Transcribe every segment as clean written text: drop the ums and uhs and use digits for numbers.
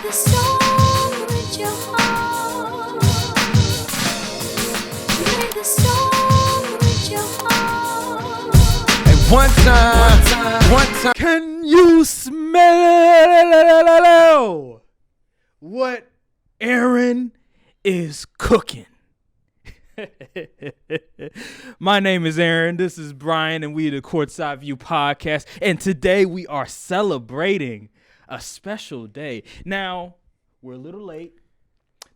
the storm with your heart. Play the storm with your heart. And one time, can you smell what Aaron is cooking? My name is Aaron. This is Brian, and we the Courtside View podcast. And today we are celebrating a special day. Now, we're a little late.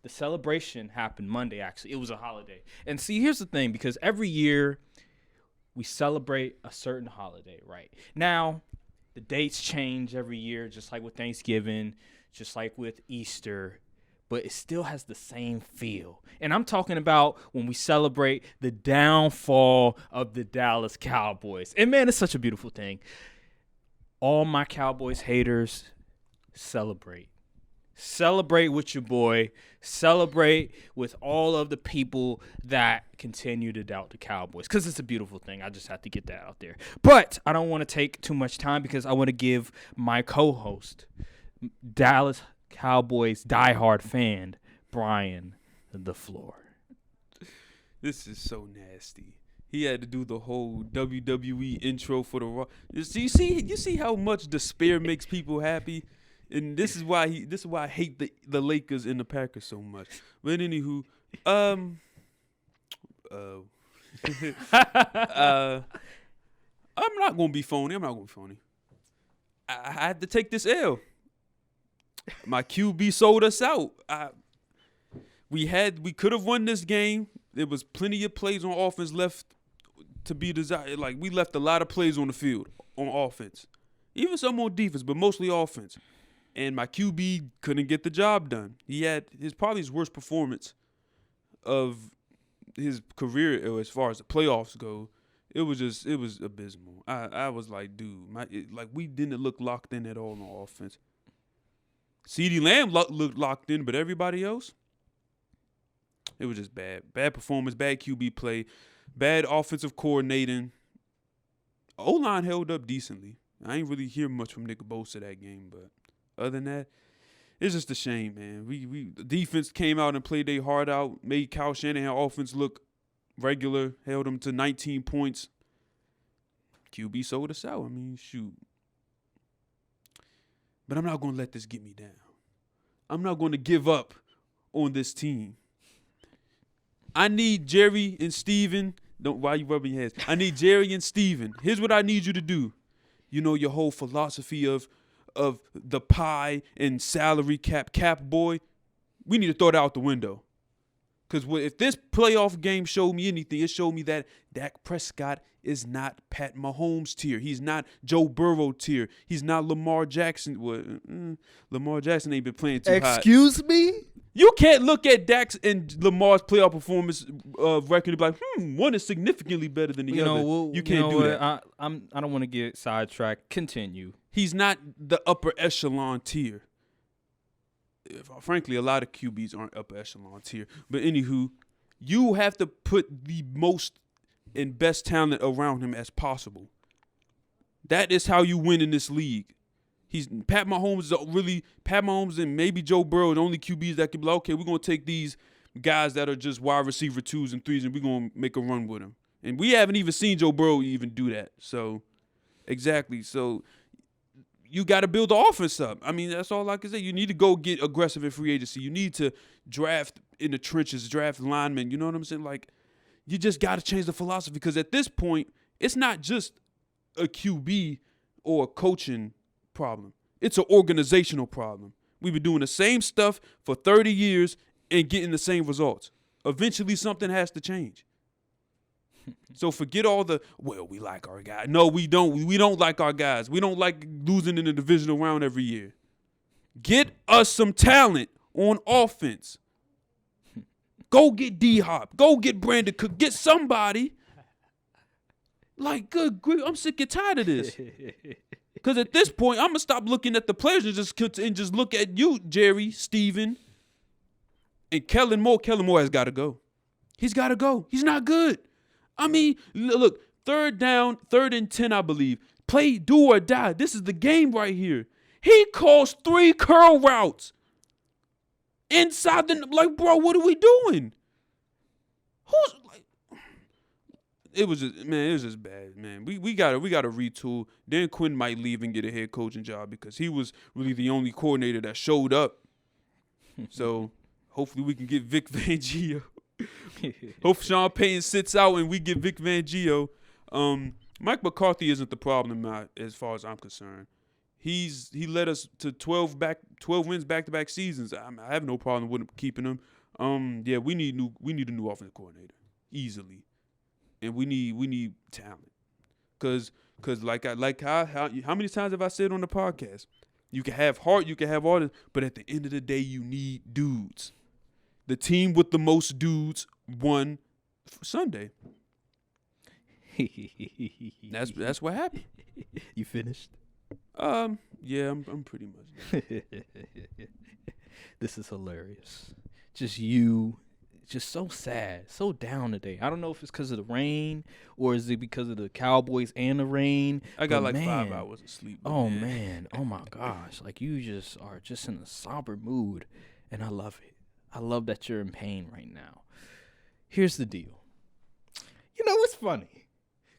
The celebration happened Monday, actually. It was a holiday. And see, here's the thing, because every year we celebrate a certain holiday, right? Now, the dates change every year, just like with Thanksgiving, just like with Easter, but it still has the same feel. And I'm talking about when we celebrate the downfall of the Dallas Cowboys. And man, it's such a beautiful thing. All my Cowboys haters, celebrate. Celebrate with your boy. Celebrate with all of the people that continue to doubt the Cowboys, because it's a beautiful thing. I just have to get that out there. But I don't want to take too much time because I want to give my co-host, Dallas Cowboys diehard fan, Brian, the floor. This is so nasty. He had to do the whole WWE intro for the Raw. You see how much despair makes people happy, and this is why I hate the Lakers and the Packers so much. But anywho, I'm not gonna be phony. I had to take this L. My QB sold us out. We could have won this game. There was plenty of plays on offense left to be desired. Like, we left a lot of plays on the field on offense, even some on defense, but mostly offense. And my QB couldn't get the job done. He had probably his worst performance of his career as far as the playoffs go. It was abysmal. I was like, dude, we didn't look locked in at all on offense. CeeDee Lamb looked locked in, but everybody else, it was just bad. Bad performance, bad QB play, bad offensive coordinating. O-line held up decently. I ain't really hear much from Nick Bosa that game, but other than that, it's just a shame, man. The defense came out and played their heart out, made Kyle Shanahan offense look regular, held them to 19 points. QB sold us out. I mean, shoot. But I'm not going to let this get me down. I'm not going to give up on this team. I need Jerry and Steven. Why you rubbing your hands? I need Jerry and Steven. Here's what I need you to do. You know, your whole philosophy of the pie and salary cap boy, we need to throw that out the window. Because if this playoff game showed me anything, it showed me that Dak Prescott is not Pat Mahomes tier. He's not Joe Burrow tier. He's not Lamar Jackson. Lamar Jackson ain't been playing too hot. Excuse me? You can't look at Dak's and Lamar's playoff performance record and be like, one is significantly better than the other. You can't do that. I don't want to get sidetracked. Continue. He's not the upper echelon tier. Frankly, a lot of QBs aren't upper echelon tier. But anywho, you have to put the most and best talent around him as possible. That is how you win in this league. Pat Mahomes and maybe Joe Burrow are the only QBs that can be like, okay, we're going to take these guys that are just wide receiver 2s and 3s and we're going to make a run with them. And we haven't even seen Joe Burrow even do that. So, exactly. So, you got to build the offense up. I mean, that's all I can say. You need to go get aggressive in free agency. You need to draft in the trenches, draft linemen. You know what I'm saying? Like, you just got to change the philosophy because at this point, it's not just a QB or a coaching problem. It's an organizational problem. We've been doing the same stuff for 30 years and getting the same results. Eventually, something has to change. So forget all we like our guys. No, we don't. We don't like our guys. We don't like losing in the divisional round every year. Get us some talent on offense. Go get D-Hop. Go get Brandon Cook. Get somebody. Like, good grief. I'm sick and tired of this. Because at this point, I'm going to stop looking at the players and just look at you, Jerry, Steven, and Kellen Moore. Kellen Moore has got to go. He's got to go. He's not good. I mean, look, third and 10, I believe. Play do or die. This is the game right here. He calls 3 curl routes. inside the like, bro. What are we doing? Who's like? It was just bad, man. We gotta retool. Dan Quinn might leave and get a head coaching job because he was really the only coordinator that showed up. So hopefully we can get Vic Fangio. Hope Sean Payton sits out and we get Vic Fangio. Mike McCarthy isn't the problem as far as I'm concerned. He led us to 12 wins back-to-back seasons. I have no problem with him keeping him. Yeah, we need a new offensive coordinator easily. And we need talent, cause how many times have I said on the podcast, you can have heart, you can have all this, but at the end of the day, you need dudes. The team with the most dudes won Sunday. That's what happened. You finished? Yeah, I'm pretty much done. This is hilarious. Just so sad, so down today. I don't know if it's because of the rain or is it because of the Cowboys and the rain. I got 5 hours of sleep. Oh, man. Oh, my gosh. Like, you just are just in a somber mood, and I love it. I love that you're in pain right now. Here's the deal. You know what's funny?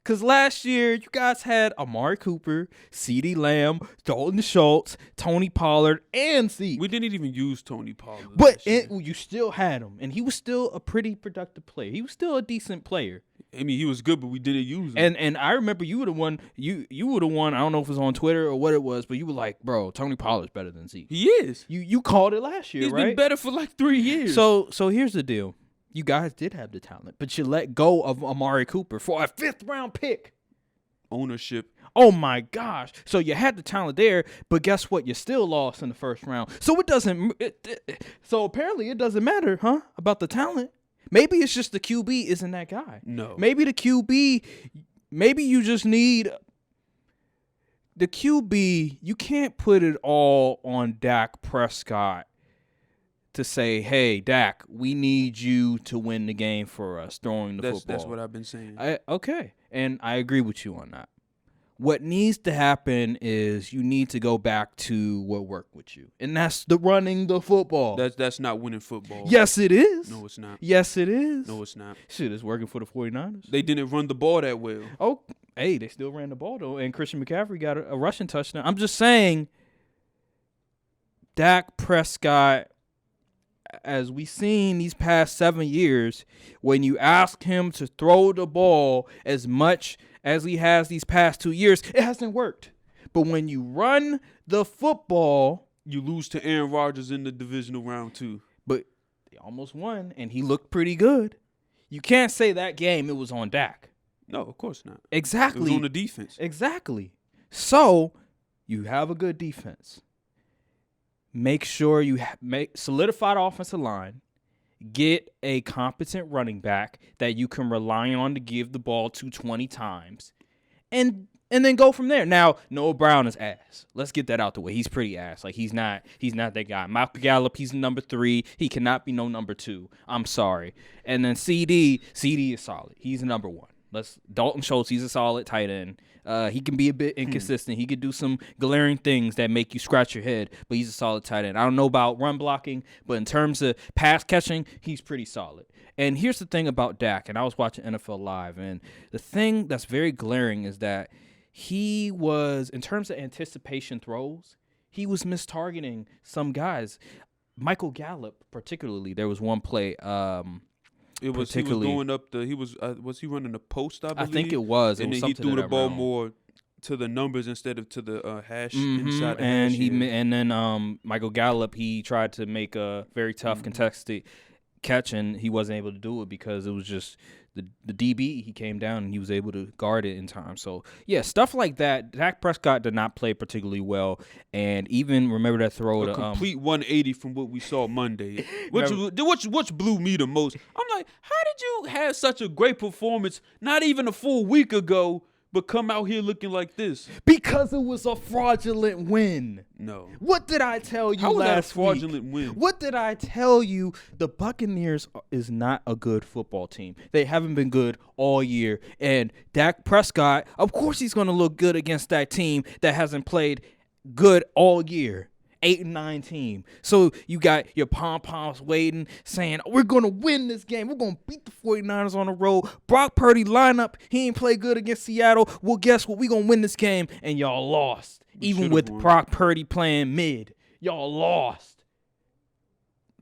Because last year, you guys had Amari Cooper, CeeDee Lamb, Dalton Schultz, Tony Pollard, and Zeke. We didn't even use Tony Pollard. But you still had him, and he was still a pretty productive player. He was still a decent player. I mean, he was good, but we didn't use him. And I remember you would have won. You would have won. I don't know if it was on Twitter or what it was, but you were like, bro, Tony Pollard's better than Zeke. He is. You called it last year, right? He's been better for 3 years. So here's the deal. You guys did have the talent, but you let go of Amari Cooper for a 5th-round pick. Ownership. Oh, my gosh. So you had the talent there, but guess what? You still lost in the 1st round. So it doesn't so apparently it doesn't matter, huh, about the talent. Maybe it's just the QB isn't that guy. No. Maybe the QB, maybe you just need the QB. You can't put it all on Dak Prescott to say, hey, Dak, we need you to win the game for us throwing the football. That's what I've been saying. Okay, and I agree with you on that. What needs to happen is you need to go back to what worked with you, and that's the running the football. That's not winning football. Yes, it is. No, it's not. Yes, it is. No, it's not. Shit, it's working for the 49ers. They didn't run the ball that well. Oh, hey, they still ran the ball, though, and Christian McCaffrey got a rushing touchdown. I'm just saying, Dak Prescott, as we've seen these past 7 years, when you ask him to throw the ball as much as he has these past 2 years, it hasn't worked. But when you run the football, you lose to Aaron Rodgers in the divisional round 2. But they almost won, and he looked pretty good. You can't say that game it was on Dak. No, of course not. Exactly. It was on the defense. Exactly. So you have a good defense. Make sure you solidify the offensive line. Get a competent running back that you can rely on to give the ball to 20 times. And then go from there. Now, Noah Brown is ass. Let's get that out the way. He's pretty ass. Like, he's not that guy. Michael Gallup, he's number 3. He cannot be no number 2. I'm sorry. And then CD is solid. He's number 1. Dalton Schultz, he's a solid tight end. He can be a bit inconsistent. He could do some glaring things that make you scratch your head, but he's a solid tight end. I don't know about run blocking, but in terms of pass catching, he's pretty solid. And here's the thing about Dak, and I was watching NFL Live, and the thing that's very glaring is that he was, in terms of anticipation throws, he was mistargeting some guys. Michael Gallup, particularly, there was one play. He was going up was he running the post, I believe? I think it was. And then he threw the ball more to the numbers instead of to the hash inside the and hash. And then Michael Gallup, he tried to make a very tough contested catch, and he wasn't able to do it because it was just the DB. He came down and he was able to guard it in time. So yeah, stuff like that. Dak Prescott did not play particularly well, and even remember that throw a to complete 180 from what we saw Monday, which blew me the most. I'm like, how did you have such a great performance not even a full week ago, but come out here looking like this? Because it was a fraudulent win. No. What did I tell you How was that a last fraudulent week? win? What did I tell you? The Buccaneers is not a good football team. They haven't been good all year. And Dak Prescott, of course he's going to look good against that team that hasn't played good all year. 8-9 team. So you got your pom-poms waiting, saying, we're going to win this game. We're going to beat the 49ers on the road. Brock Purdy lineup, he ain't play good against Seattle. Well, guess what? We're going to win this game. And y'all lost. Even with won. Brock Purdy playing mid. Y'all lost.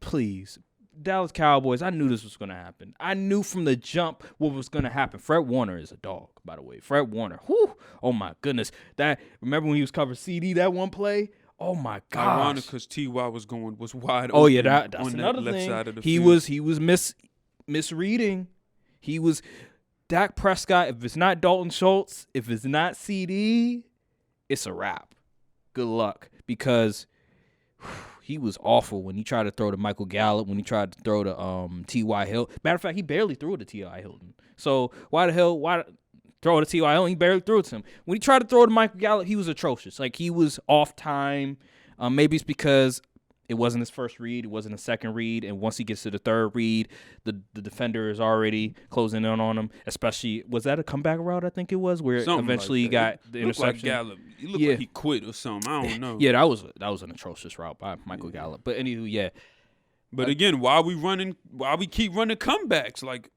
Please. Dallas Cowboys, I knew this was going to happen. I knew from the jump what was going to happen. Fred Warner is a dog, by the way. Fred Warner. Whew. Oh, my goodness. Remember when he was covering CD that one play? Oh, my gosh. Ironic because T.Y. was wide open. Oh, yeah, that's on another that left thing. side of the He field. was misreading. He was Dak Prescott. If it's not Dalton Schultz, if it's not CD, it's a wrap. Good luck, because he was awful when he tried to throw to Michael Gallup, when he tried to throw to T.Y. Hilton. Matter of fact, he barely threw it to T.Y. Hilton. So why throw it to T.Y. Hilton? He barely threw it to him. When he tried to throw it to Michael Gallup, he was atrocious. Like, he was off time. Maybe it's because it wasn't his first read. It wasn't a second read. And once he gets to the third read, the defender is already closing in on him. Especially, was that a comeback route, I think it was, where Something eventually like he got that. the Looked like interception? Gallup. He looked Yeah. like he quit or something. I don't know. Yeah, that was an atrocious route by Michael Gallup. But anywho, yeah. But again, why we keep running comebacks? Like,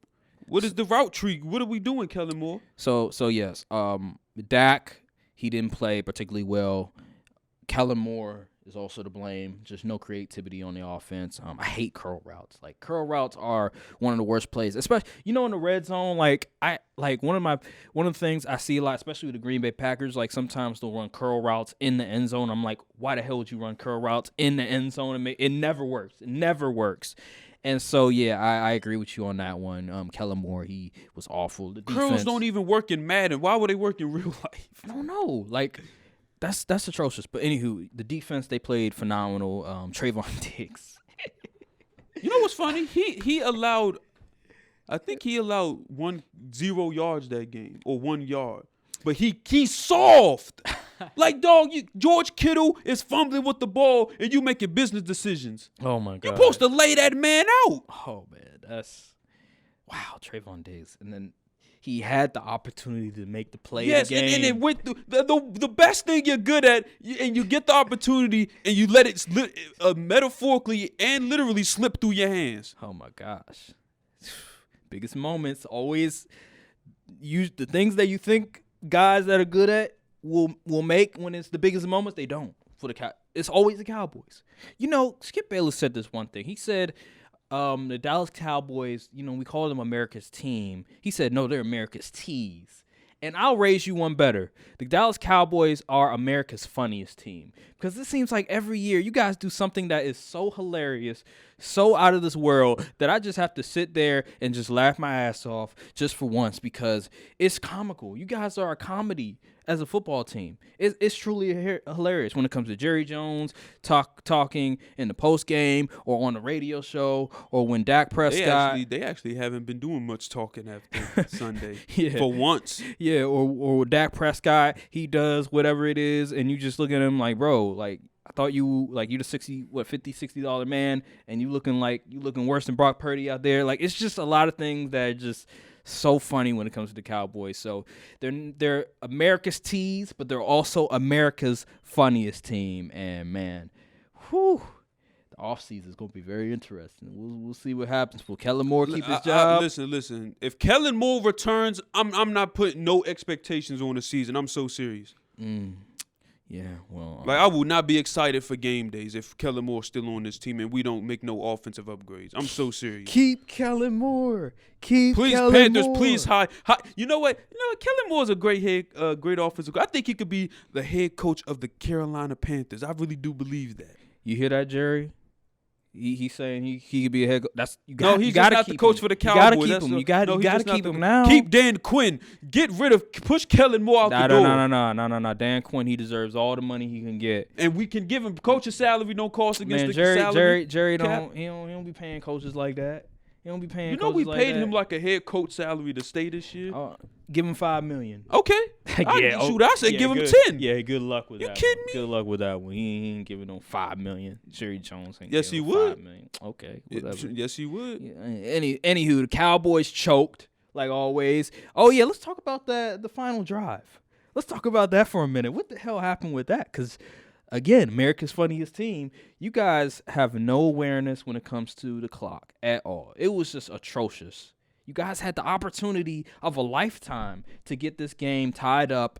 what is the route tree? What are we doing, Kellen Moore? So yes, Dak, he didn't play particularly well. Kellen Moore is also to blame. Just no creativity on the offense. I hate curl routes. Like, curl routes are one of the worst plays, especially in the red zone. Like, one of the things I see a lot, especially with the Green Bay Packers. Like, sometimes they'll run curl routes in the end zone. I'm like, why the hell would you run curl routes in the end zone? It never works. It never works. And so, yeah, I agree with you on that one. Kellen Moore, he was awful. The Curls defense, don't even work in Madden. Why would they work in real life? I don't know. Like, that's atrocious. But anywho, the defense, they played phenomenal. Trayvon Diggs. You know what's funny? He allowed, I think he allowed 0 yards that game, or 1 yard. But he's soft. Like, dog, George Kittle is fumbling with the ball, and you making business decisions. Oh, my God. You're supposed to lay that man out. Oh, man, wow, Trayvon Diggs. And then he had the opportunity to make the play Yes, of the game. and it went through the best thing you're good at, and you get the opportunity, and you let it metaphorically and literally slip through your hands. Oh, my gosh. Biggest moments, always use the things that you think guys that are good at will make when it's the biggest moments. They don't. It's always the Cowboys. Skip Bayless said this one thing. He said the Dallas Cowboys, we call them America's team. He said, no, they're America's tease. And I'll raise you one better. The Dallas Cowboys are America's funniest team. Because it seems like every year you guys do something that is so hilarious, so out of this world, that I just have to sit there and just laugh my ass off just for once, because it's comical. You guys are a comedy as a football team. It's truly hilarious when it comes to Jerry Jones talking in the post game or on the radio show, or when Dak Prescott. They actually haven't been doing much talking after Sunday. Yeah. For once. Yeah, or Dak Prescott, he does whatever it is, and you just look at him like, bro, like, I thought you the $50-$60 man, and you looking worse than Brock Purdy out there. Like, it's just a lot of things that are just so funny when it comes to the Cowboys. So they're America's tease, but they're also America's funniest team. And man, the offseason is gonna be very interesting. We'll see what happens. Will Kellen Moore keep his job? Listen. If Kellen Moore returns, I'm not putting no expectations on the season. I'm so serious. Yeah, well, Like, I will not be excited for game days if Kellen Moore's still on this team and we don't make no offensive upgrades. I'm so serious. keep Kellen Moore. Please, Kellen Panthers, Moore. please high. You know what? Kellen Moore's a great great offensive coach. I think he could be the head coach of the Carolina Panthers. I really do believe that. You hear that, Jerry? He's saying he could be a head coach. He's just not the coach for the Cowboys. You gotta keep him now. Keep Dan Quinn. Push Kellen Moore out the door. No. Dan Quinn, he deserves all the money he can get. And we can give him coach's salary, no cost against Man, the Jerry salary. Jerry cap. he don't be paying coaches like that. He don't be paying. You know we coaches like paid that. him like a head coach salary to stay this year. Give him $5 million. Okay. I said give him 10. Yeah, good luck with that. kidding me? Good luck with that one. He ain't giving no $5 million. Jerry Jones ain't. Yes, giving he him would. $5 million. Okay, whatever. Yes, he would. Yeah, anywho, the Cowboys choked like always. Oh yeah, let's talk about the final drive. Let's talk about that for a minute. What the hell happened with that? Because again, America's funniest team, you guys have no awareness when it comes to the clock at all. It was just atrocious. You guys had the opportunity of a lifetime to get this game tied up,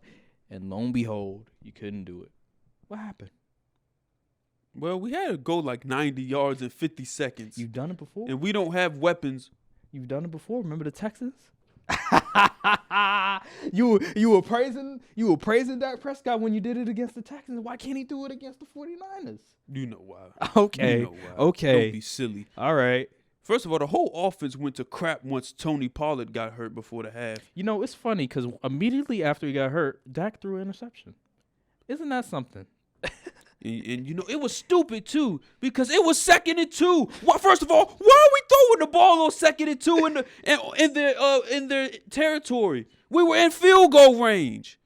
and lo and behold, you couldn't do it. What happened? Well, we had to go like 90 yards in 50 seconds. You've done it before? And we don't have weapons. You've done it before. Remember the Texans? you were praising Dak Prescott when you did it against the Texans. Why can't he do it against the 49ers? You know why. Okay. You know why. Okay. Don't be silly. All right. First of all, the whole offense went to crap once Tony Pollard got hurt before the half. You know, it's funny because immediately after he got hurt, Dak threw an interception. Isn't that something? And you know, it was stupid, too, because it was 2nd and 2. Well, first of all, why are we throwing the ball on 2nd and 2 in their territory? We were in field goal range.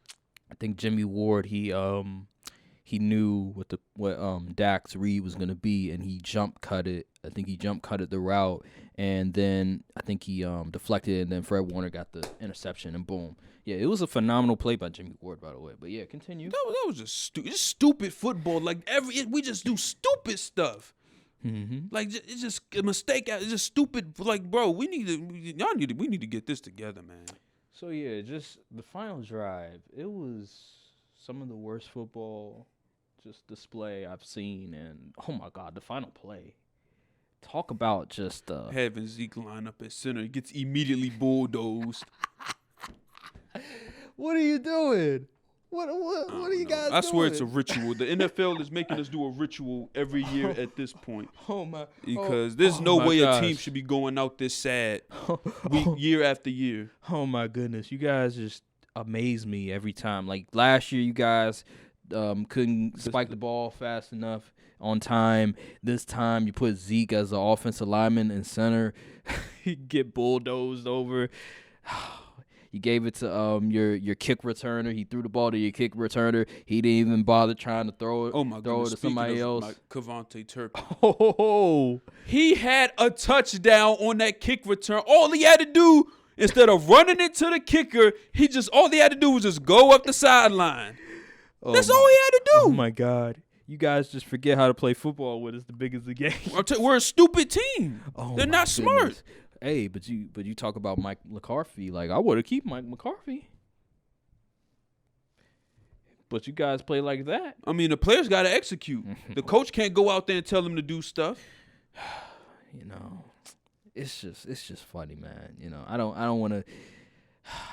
I think Jimmy Ward, he knew what Dak's read was gonna be, and he jump cut it. I think he jump cutted the route, and then I think he deflected, and then Fred Warner got the interception, and boom. Yeah, it was a phenomenal play by Jimmy Ward, by the way. But yeah, continue. That was just stupid football. Like we just do stupid stuff. Mm-hmm. Like it's just a mistake. It's just stupid. Like, bro, we need to get this together, man. So yeah, just the final drive. It was some of the worst football just display I've seen, and oh my God, the final play. Talk about just having Zeke line up at center, he gets immediately bulldozed. What are you doing? What are you guys doing? I swear it's a ritual. The NFL is making us do a ritual every year at this point. Oh my! Because there's no way a team should be going out this sad year after year. Oh my goodness! You guys just amaze me every time. Like last year, you guys couldn't spike the ball fast enough on time. This time, you put Zeke as the offensive lineman in center. He get bulldozed over. You gave it to your kick returner. He threw the ball to your kick returner. He didn't even bother trying to throw it. Oh my throw goodness. it to somebody else. Like Cavante Turpin. Oh, he had a touchdown on that kick return. All he had to do, instead of running it to the kicker, all he had to do was just go up the sideline. That's all he had to do. Oh my God. You guys just forget how to play football with us the big as the game. We're a stupid team. Oh, they're not smart. Hey, but you talk about Mike McCarthy. Like, I would have kept Mike McCarthy. But you guys play like that. I mean, the players got to execute. The coach can't go out there and tell them to do stuff. You know, it's just funny, man. You know, I don't want to.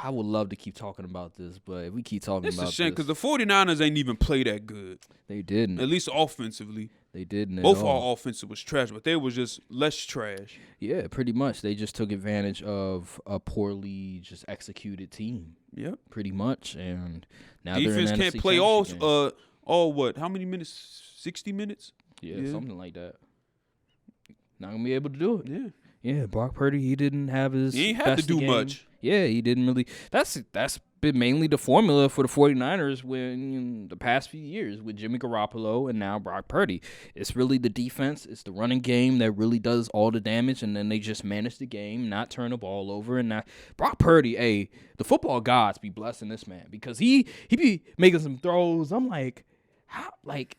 I would love to keep talking about this, but if we keep talking about this, it's a shame because the 49ers ain't even play that good. They didn't. At least offensively. They didn't. Both our offensive was trash, but they was just less trash. Yeah, pretty much. They just took advantage of a poorly just executed team. Yep. Pretty much, and now defense they're in can't NFC play all what? How many minutes? 60 minutes? Yeah, something like that. Not gonna be able to do it. Yeah. Yeah, Brock Purdy, he didn't have his He ain't have to do game. much. Yeah, he didn't really. That's been mainly the formula for the 49ers in the past few years with Jimmy Garoppolo and now Brock Purdy. It's really the defense, it's the running game that really does all the damage, and then they just manage the game, not turn the ball over. And now Brock Purdy, the football gods be blessing this man because he be making some throws. I'm like, how? Like,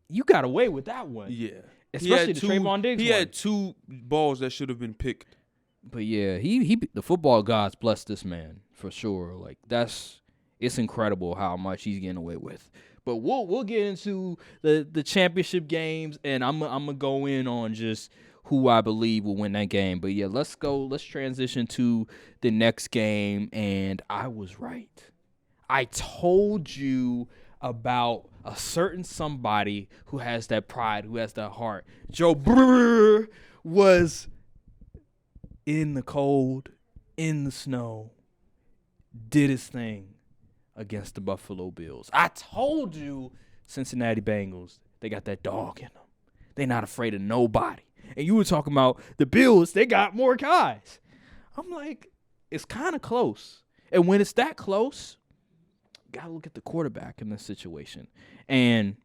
you got away with that one. Yeah. Especially the Trayvon Diggs He one. had 2 balls that should have been picked. But yeah, he the football gods bless this man for sure. Like it's incredible how much he's getting away with. But we'll get into the championship games, and I'm gonna go in on just who I believe will win that game. But yeah, let's transition to the next game, and I was right. I told you about a certain somebody who has that pride, who has that heart. Joe Burrow was in the cold, in the snow, did his thing against the Buffalo Bills. I told you, Cincinnati Bengals, they got that dog in them. They're not afraid of nobody. And you were talking about the Bills, they got more guys. I'm like, it's kind of close. And when it's that close, you got to look at the quarterback in this situation. And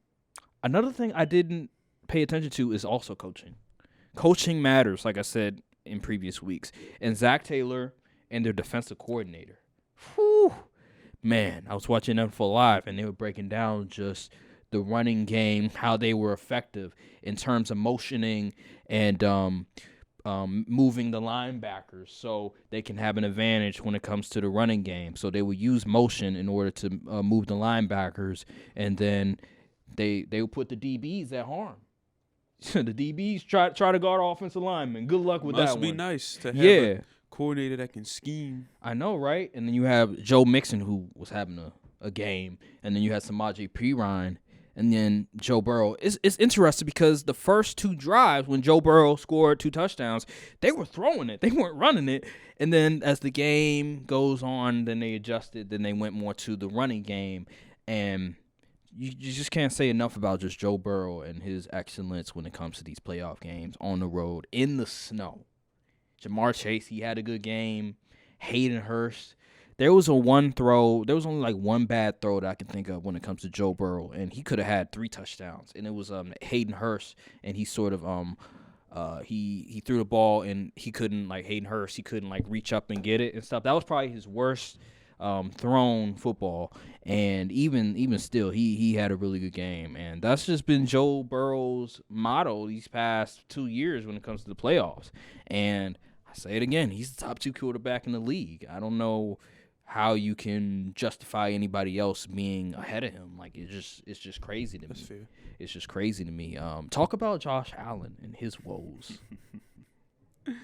another thing I didn't pay attention to is also coaching. Coaching matters, like I said in previous weeks. And Zach Taylor and their defensive coordinator. Whew. Man, I was watching NFL Live, and they were breaking down just the running game, how they were effective in terms of motioning and moving the linebackers so they can have an advantage when it comes to the running game. So they would use motion in order to move the linebackers, and then they would put the DBs at harm. The DBs try to guard offensive linemen. Good luck with that one. Must be nice to have a coordinator that can scheme. I know, right? And then you have Joe Mixon, who was having a game, and then you had Samaje Perine, and then Joe Burrow. It's interesting because the first 2 drives when Joe Burrow scored 2 touchdowns, they were throwing it. They weren't running it. And then as the game goes on, then they adjusted. Then they went more to the running game. And you just can't say enough about just Joe Burrow and his excellence when it comes to these playoff games on the road in the snow. Jamar Chase, he had a good game. Hayden Hurst. There was one throw. There was only like one bad throw that I can think of when it comes to Joe Burrow, and he could have had 3 touchdowns. And it was Hayden Hurst, and he sort of he threw the ball and he couldn't, like Hayden Hurst, he couldn't like reach up and get it and stuff. That was probably his worst thrown football, and even still, he had a really good game, and that's just been Joe Burrow's motto these past 2 years when it comes to the playoffs. And I say it again, he's the top 2 quarterback in the league. I don't know how you can justify anybody else being ahead of him. Like it's just crazy to me. That's fair. It's just crazy to me. Talk about Josh Allen and his woes. And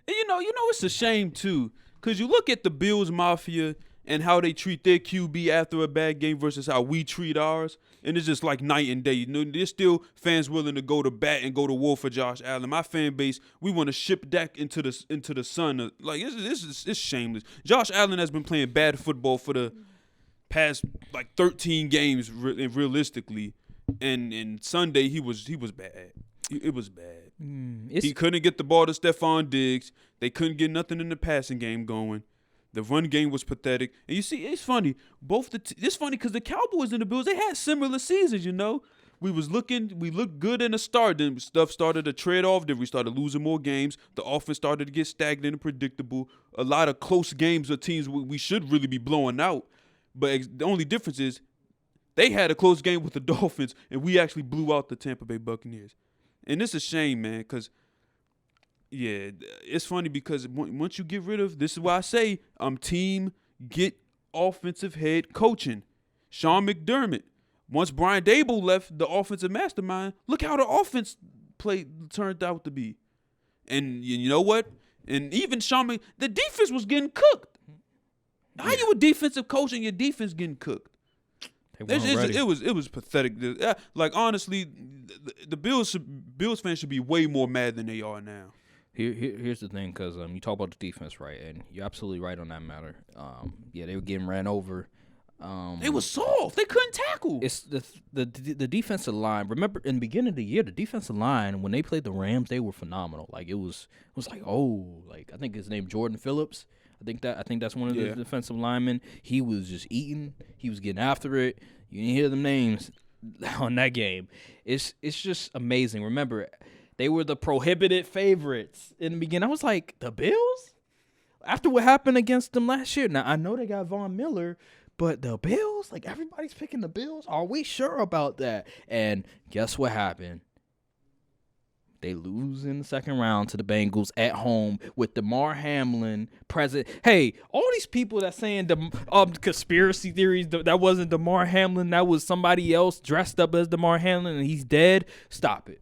you know it's a shame too, because you look at the Bills Mafia and how they treat their QB after a bad game versus how we treat ours, and it's just like night and day. You know, there's still fans willing to go to bat and go to war for Josh Allen. My fan base, we want to ship Dak into the sun. Like it's shameless. Josh Allen has been playing bad football for the past like 13 games realistically, and Sunday he was bad. It was bad. He couldn't get the ball to Stephon Diggs. They couldn't get nothing in the passing game going. The run game was pathetic. And you see, it's funny. It's funny because the Cowboys and the Bills, they had similar seasons, you know. We looked good in the start. Then stuff started to tread off. Then we started losing more games. The offense started to get stagnant and predictable. A lot of close games of teams we should really be blowing out. But the only difference is they had a close game with the Dolphins, and we actually blew out the Tampa Bay Buccaneers. And it's a shame, man, because yeah, it's funny because once you get rid of, this is why I say team get offensive head coaching. Sean McDermott. Once Brian Dable left the offensive mastermind, look how the offense turned out to be. And you know what? And even the defense was getting cooked. How you a defensive coach and your defense getting cooked? It was pathetic. Like honestly, the Bills fans should be way more mad than they are now. Here's the thing, because you talk about the defense, right, and you're absolutely right on that matter. Yeah, they were getting ran over. They was soft. They couldn't tackle. It's the defensive line. Remember, in the beginning of the year, the defensive line, when they played the Rams, they were phenomenal. Like it was like, oh, like I think his name Jordan Phillips. I think that's one of the defensive linemen. He was just eating. He was getting after it. You didn't hear them names on that game. It's just amazing. Remember, they were the prohibited favorites in the beginning. I was like, the Bills? After what happened against them last year. Now, I know they got Von Miller, but the Bills? Like, everybody's picking the Bills? Are we sure about that? And guess what happened? They lose in the second round to the Bengals at home with DeMar Hamlin present. Hey, all these people that saying the conspiracy theories, that wasn't DeMar Hamlin, that was somebody else dressed up as DeMar Hamlin and he's dead. Stop it.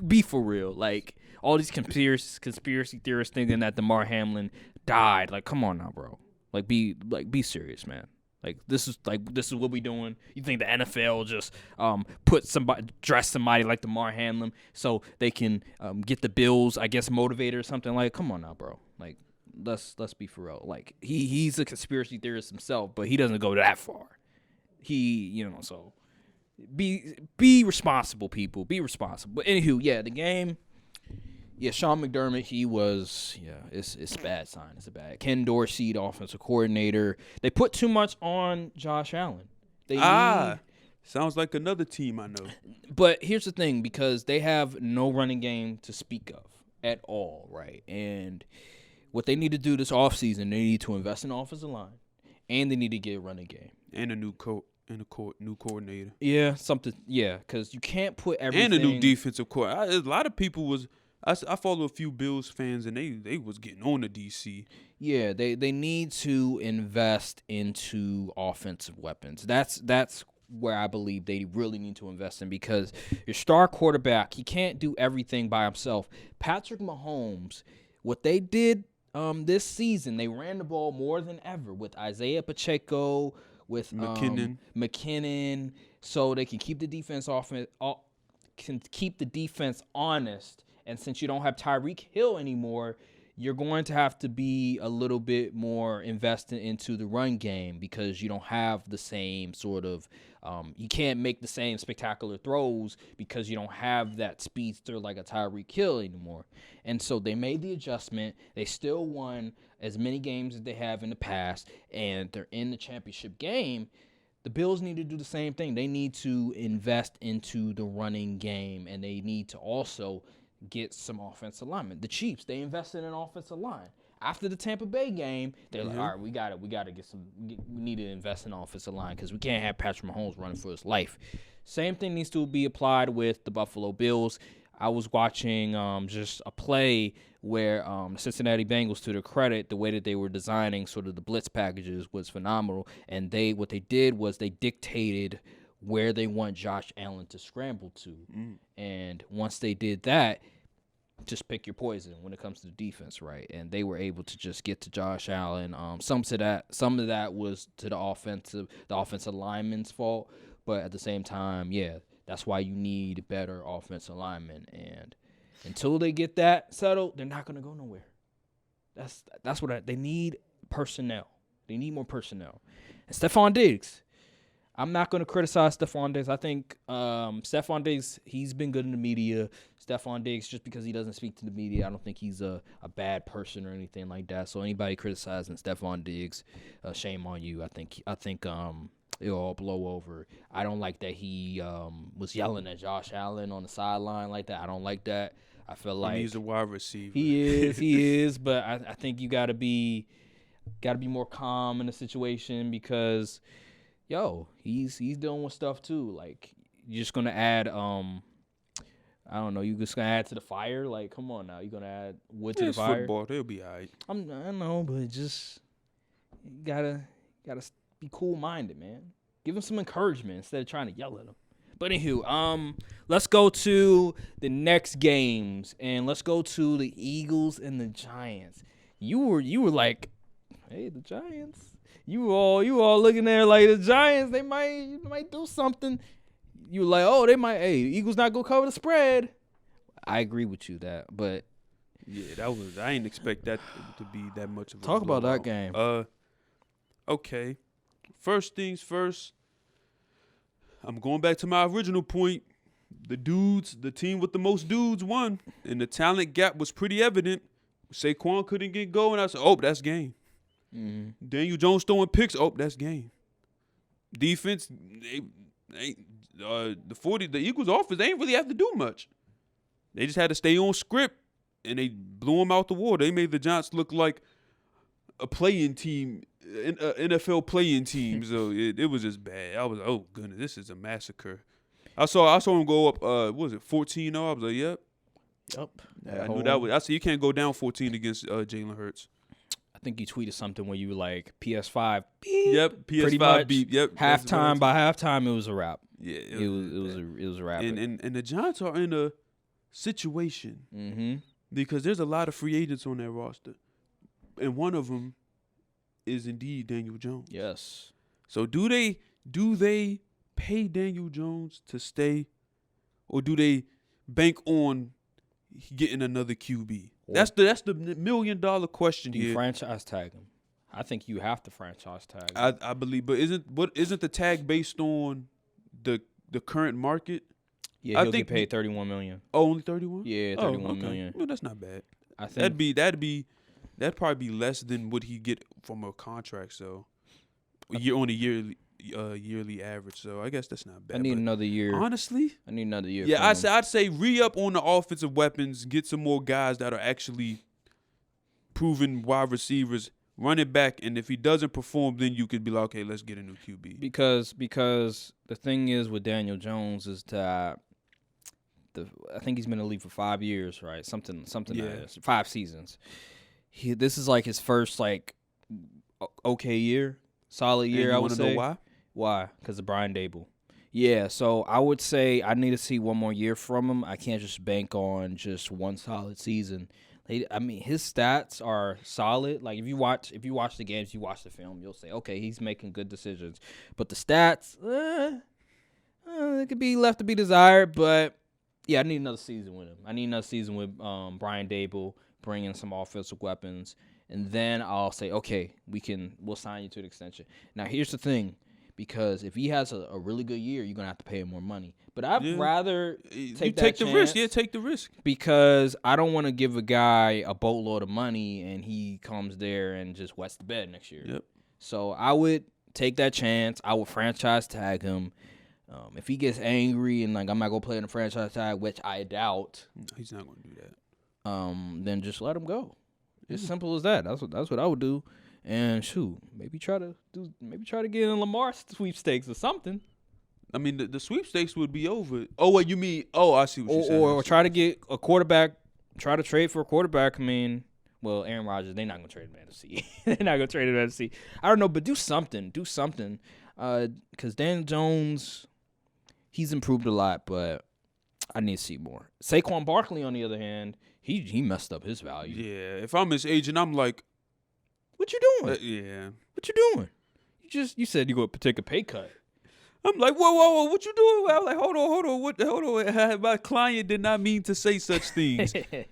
Be for real. Like, all these conspiracy theorists thinking that DeMar Hamlin died. Like, come on now, bro. Be serious, man. This is what we doing. You think the NFL just dress somebody like DeMar Hamlin so they can get the Bills, I guess, motivated or something? Like, come on now, bro. Like, let's be for real. Like, he's a conspiracy theorist himself, but he doesn't go that far. So be responsible, people. Be responsible. But anywho, yeah, the game. Yeah, Sean McDermott, it's a bad sign. It's a bad. Ken Dorsey, the offensive coordinator. They put too much on Josh Allen. Sounds like another team I know. But here's the thing, because they have no running game to speak of at all, right? And what they need to do this offseason, they need to invest in the offensive line, and they need to get a running game. And a new coach. And a new coordinator. Yeah, something. Yeah, because you can't put everything. And a new defensive coordinator. A lot of people was. I follow a few Bills fans, and they was getting on the DC. Yeah, they need to invest into offensive weapons. That's where I believe they really need to invest in, because your star quarterback, he can't do everything by himself. Patrick Mahomes, what they did this season, they ran the ball more than ever with Isaiah Pacheco, with McKinnon, so they can keep the defense honest. And since you don't have Tyreek Hill anymore, you're going to have to be a little bit more invested into the run game, because you don't have the same sort of you can't make the same spectacular throws because you don't have that speedster like a Tyreek Hill anymore. And so they made the adjustment. They still won as many games as they have in the past, and they're in the championship game. The Bills need to do the same thing. They need to invest into the running game, and they need to also get some offensive linemen. The Chiefs, they invested in offensive line. After the Tampa Bay game, they're like, all right, we got to get some. We need to invest in offensive line because we can't have Patrick Mahomes running for his life. Same thing needs to be applied with the Buffalo Bills. I was watching just a play where the Cincinnati Bengals, to their credit, the way that they were designing sort of the blitz packages was phenomenal. And what they did was they dictated where they want Josh Allen to scramble to. And once they did that, just pick your poison when it comes to the defense, right? And they were able to just get to Josh Allen. Some of that was to the offensive lineman's fault, but at the same time, yeah, that's why you need better offensive linemen. And until they get that settled, they're not going to go nowhere. That's what they need. Personnel. They need more personnel. And Stephon Diggs. I'm not going to criticize Stephon Diggs. I think Stephon Diggs, he's been good in the media. Stephon Diggs, just because he doesn't speak to the media, I don't think he's a bad person or anything like that. So anybody criticizing Stephon Diggs, shame on you. I think it'll all blow over. I don't like that he was yelling at Josh Allen on the sideline like that. I don't like that. I feel like he's a wide receiver. He is. But I think you gotta be more calm in the situation, because he's dealing with stuff too. Like, you're just gonna add I don't know, you just gonna add to the fire? Like, come on now, you're gonna add wood to the fire? Football, they'll be all right. I know, but just you gotta be cool minded, man. Give him some encouragement instead of trying to yell at him. But anywho, let's go to the next games, and let's go to the Eagles and the Giants. You were like, hey, the Giants. You all looking there like the Giants, they might do something. You were like, oh, they might. Hey, the Eagles not gonna cover the spread. I agree with you but yeah, I didn't expect that to be that much of a talk about blowout. that game. Okay. First things first. I'm going back to my original point. The team with the most dudes won, and the talent gap was pretty evident. Saquon couldn't get going. I said, oh, that's game. Mm-hmm. Daniel Jones throwing picks. Oh, that's game. Defense, the Eagles' offense, they ain't really have to do much. They just had to stay on script, and they blew them out the water. They made the Giants look like a playing team, an NFL playing team. So it was just bad. I was like, oh goodness, this is a massacre. I saw him go up. What was it, 14-0? I was like, yep. I knew that was. I said you can't go down 14 against Jalen Hurts. I think you tweeted something where you were like, PS5 beep. Yep, PS5 beep. Yep. By halftime, it was a wrap. Yeah, it was a wrap. And the Giants are in a situation mm-hmm. because there's a lot of free agents on that roster, and one of them is indeed Daniel Jones. Yes. So do they pay Daniel Jones to stay, or do they bank on getting another QB? That's the $1 million question here. Do you here. franchise tag him? I think you have to franchise tag him. I believe, but isn't the tag based on the current market? Yeah, he'll get paid $31 million. Oh, only 31? Yeah, $31 million. No, that's not bad. I think that'd probably be less than what he get from a contract. So on a yearly average. So I guess that's not bad. I need another year. Honestly, I need another year. Yeah, I'd say re-up on the offensive weapons. Get some more guys that are actually proven wide receivers. run it back, and if he doesn't perform, then you could be like, okay, let's get a new QB. Because the thing is with Daniel Jones is that I think he's been in the league for 5 years, right? Something Yeah. like that. 5 seasons. This is like his first like okay year, solid year. And I you would want to say. know why? Why? Because of Brian Dable. Yeah, so I would say I need to see one more year from him. I can't just bank on just one solid season. I mean, his stats are solid. Like if you watch the games, you watch the film, you'll say, okay, he's making good decisions. But the stats, it could be left to be desired. But yeah, I need another season with him. I need another season with Brian Dable, bringing some offensive weapons, and then I'll say, okay, we'll sign you to an extension. Now here's the thing. Because if he has a really good year, you're going to have to pay him more money. But I'd rather take the chance. risk. Yeah, take the risk. Because I don't want to give a guy a boatload of money and he comes there and just wets the bed next year. Yep. So I would take that chance. I would franchise tag him. If he gets angry and like I'm not going to play in the franchise tag, which I doubt. He's not going to do that. Then just let him go. It's simple as that. That's what I would do. And shoot, maybe try to get in Lamar sweepstakes or something. I mean, the sweepstakes would be over. Oh, what you mean? Oh, I see what you're saying. Or try to get a quarterback. Try to trade for a quarterback. I mean, well, Aaron Rodgers, they're not gonna trade him to NFC. They're not gonna trade him to NFC. I don't know, but do something. Because Dan Jones, he's improved a lot, but I need to see more. Saquon Barkley, on the other hand, he messed up his value. Yeah, if I'm his agent, I'm like, what you doing? yeah. What you doing? You said you go take a pay cut. I'm like, whoa, what you doing? I'm like, hold on. My client did not mean to say such things. Yeah.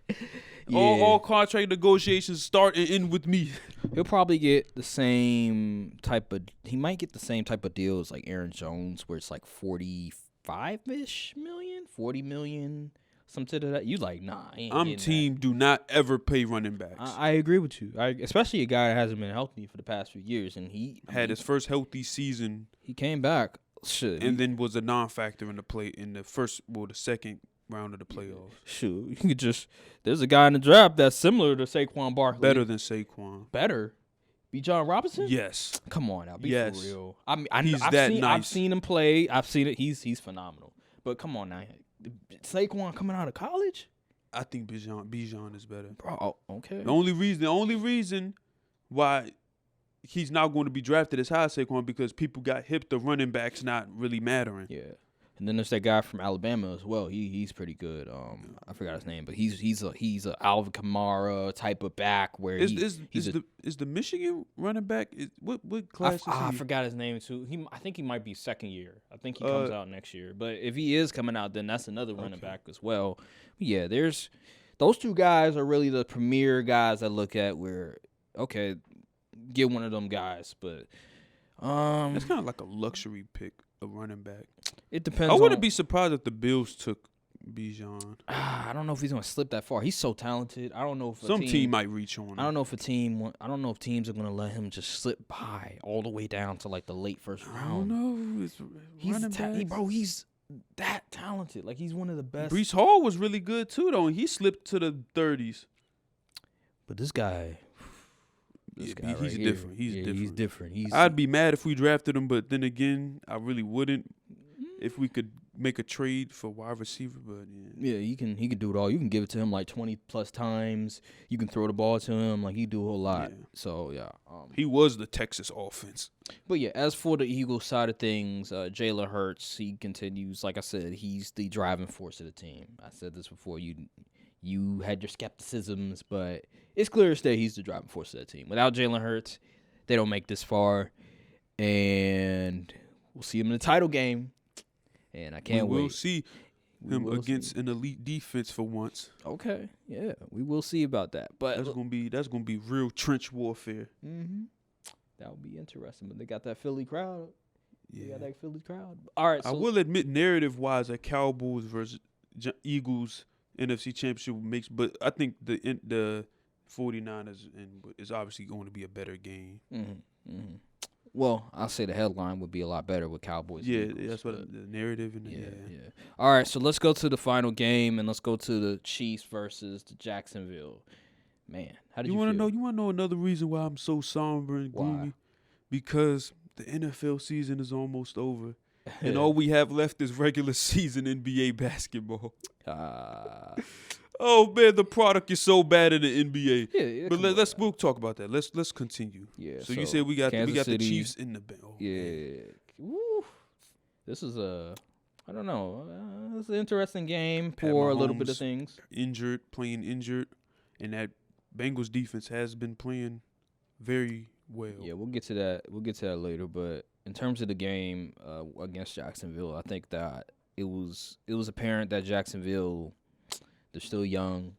All contract negotiations start and end with me. He'll probably get the same type of. He might get the same type of deals like Aaron Jones, where it's like 45-ish million, 40 million, something to that. You like, nah. I ain't I'm getting team. that. Do not ever pay running backs. I agree with you. Especially a guy that hasn't been healthy for the past few years, and he had his first healthy season. He came back. Shit. And then was a non-factor in the second round of the playoffs. Shoot, you could just. There's a guy in the draft that's similar to Saquon Barkley. Better than Saquon. Better. B. John Robinson? Yes. Come on now, be for real. I mean, He's I've that seen, nice. I've seen him play. I've seen it. He's phenomenal. But come on now, Saquon coming out of college? I think Bijan is better. Bro, okay. The only reason why he's not going to be drafted as high as Saquon because people got hip to running backs not really mattering. Yeah. And then there's that guy from Alabama as well. He's pretty good. I forgot his name, but he's a Alvin Kamara type of back where Is the Michigan running back what class is he? I forgot his name too. I think he might be second year. I think he comes out next year. But if he is coming out, then that's another running back as well. Yeah, there's those two guys are really the premier guys I look at where okay, get one of them guys, but it's kind of like a luxury pick, a running back. It depends. I wouldn't be surprised if the Bills took Bijan. I don't know if he's gonna slip that far. He's so talented. I don't know if Some team might reach on him. I don't know if teams are gonna let him just slip by all the way down to like the late first round. I don't know. It's He's that talented. Like he's one of the best. Breece Hall was really good too, though. And he slipped to the 30s. But this guy. He's right different. Here, He's different. I'd be mad if we drafted him, but then again, I really wouldn't. If we could make a trade for wide receiver, but yeah, he can do it all. You can give it to him like 20 plus times. You can throw the ball to him. Like he do a whole lot. Yeah. So yeah, he was the Texas offense. But yeah, as for the Eagles side of things, Jalen Hurts, he continues. Like I said, he's the driving force of the team. I said this before. You had your skepticisms, but it's clear as day he's the driving force of that team. Without Jalen Hurts, they don't make this far, and we'll see him in the title game. And I can't wait. We'll see him against an elite defense for once. Okay, yeah, we will see about that. But that's gonna be real trench warfare. Mm-hmm. That would be interesting. But they got that Philly crowd. Yeah, they got that Philly crowd. All right, so I will admit, narrative-wise, a Cowboys versus Eagles NFC Championship makes, but I think the 49ers is obviously going to be a better game. Mm-hmm. Mm-hmm. Well, I'll say the headline would be a lot better with Cowboys. Yeah, Eagles, that's what the narrative. Yeah. All right, so let's go to the final game, and let's go to the Chiefs versus the Jacksonville Man, how did You you want to feel? know? You want to know another reason why I'm so somber and Why? gloomy? Because the NFL season is almost over, and all we have left is regular season NBA basketball. Oh man, the product is so bad in the NBA. Yeah, But come on now. we'll talk about that. Let's continue. Yeah. So you said we got Kansas the City, Chiefs in the band. Oh, man. Yeah. Woo. This is I don't know. It's an interesting game Pat for a little bit of Mahomes things. playing injured, and that Bengals defense has been playing very well. Yeah, we'll get to that. We'll get to that later. But in terms of the game against Jacksonville, I think that it was apparent that Jacksonville, they're still young,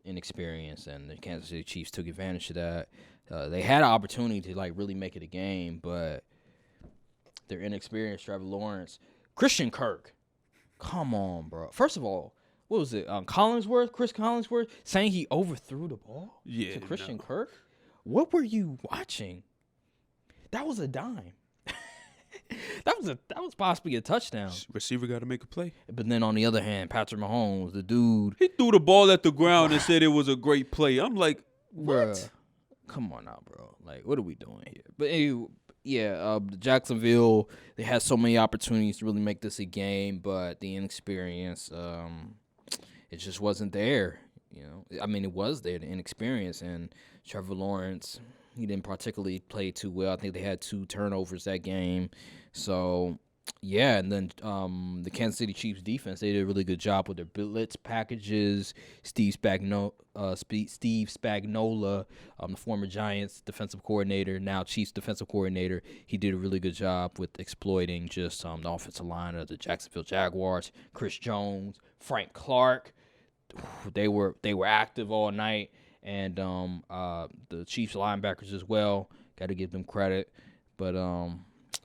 inexperienced, and the Kansas City Chiefs took advantage of that. They had an opportunity to like really make it a game, but their inexperienced Trevor Lawrence, Christian Kirk, come on, bro. First of all, what was it? Chris Collinsworth saying he overthrew the ball to Christian Kirk. What were you watching? That was a dime. that was possibly a touchdown. Receiver got to make a play. But then on the other hand, Patrick Mahomes, the dude, He threw the ball at the ground and said it was a great play. I'm like, what? bruh, come on now, bro. Like, what are we doing here? But anyway, yeah, Jacksonville, they had so many opportunities to really make this a game, but the inexperience, it just wasn't there. You know, I mean, it was there, the inexperience, and Trevor Lawrence, he didn't particularly play too well. I think they had 2 turnovers that game. So, yeah, and then the Kansas City Chiefs defense, they did a really good job with their blitz packages. Steve Spagnuolo, the former Giants defensive coordinator, now Chiefs defensive coordinator, he did a really good job with exploiting just the offensive line of the Jacksonville Jaguars. Chris Jones, Frank Clark, they were active all night, and the Chiefs linebackers as well. Got to give them credit, but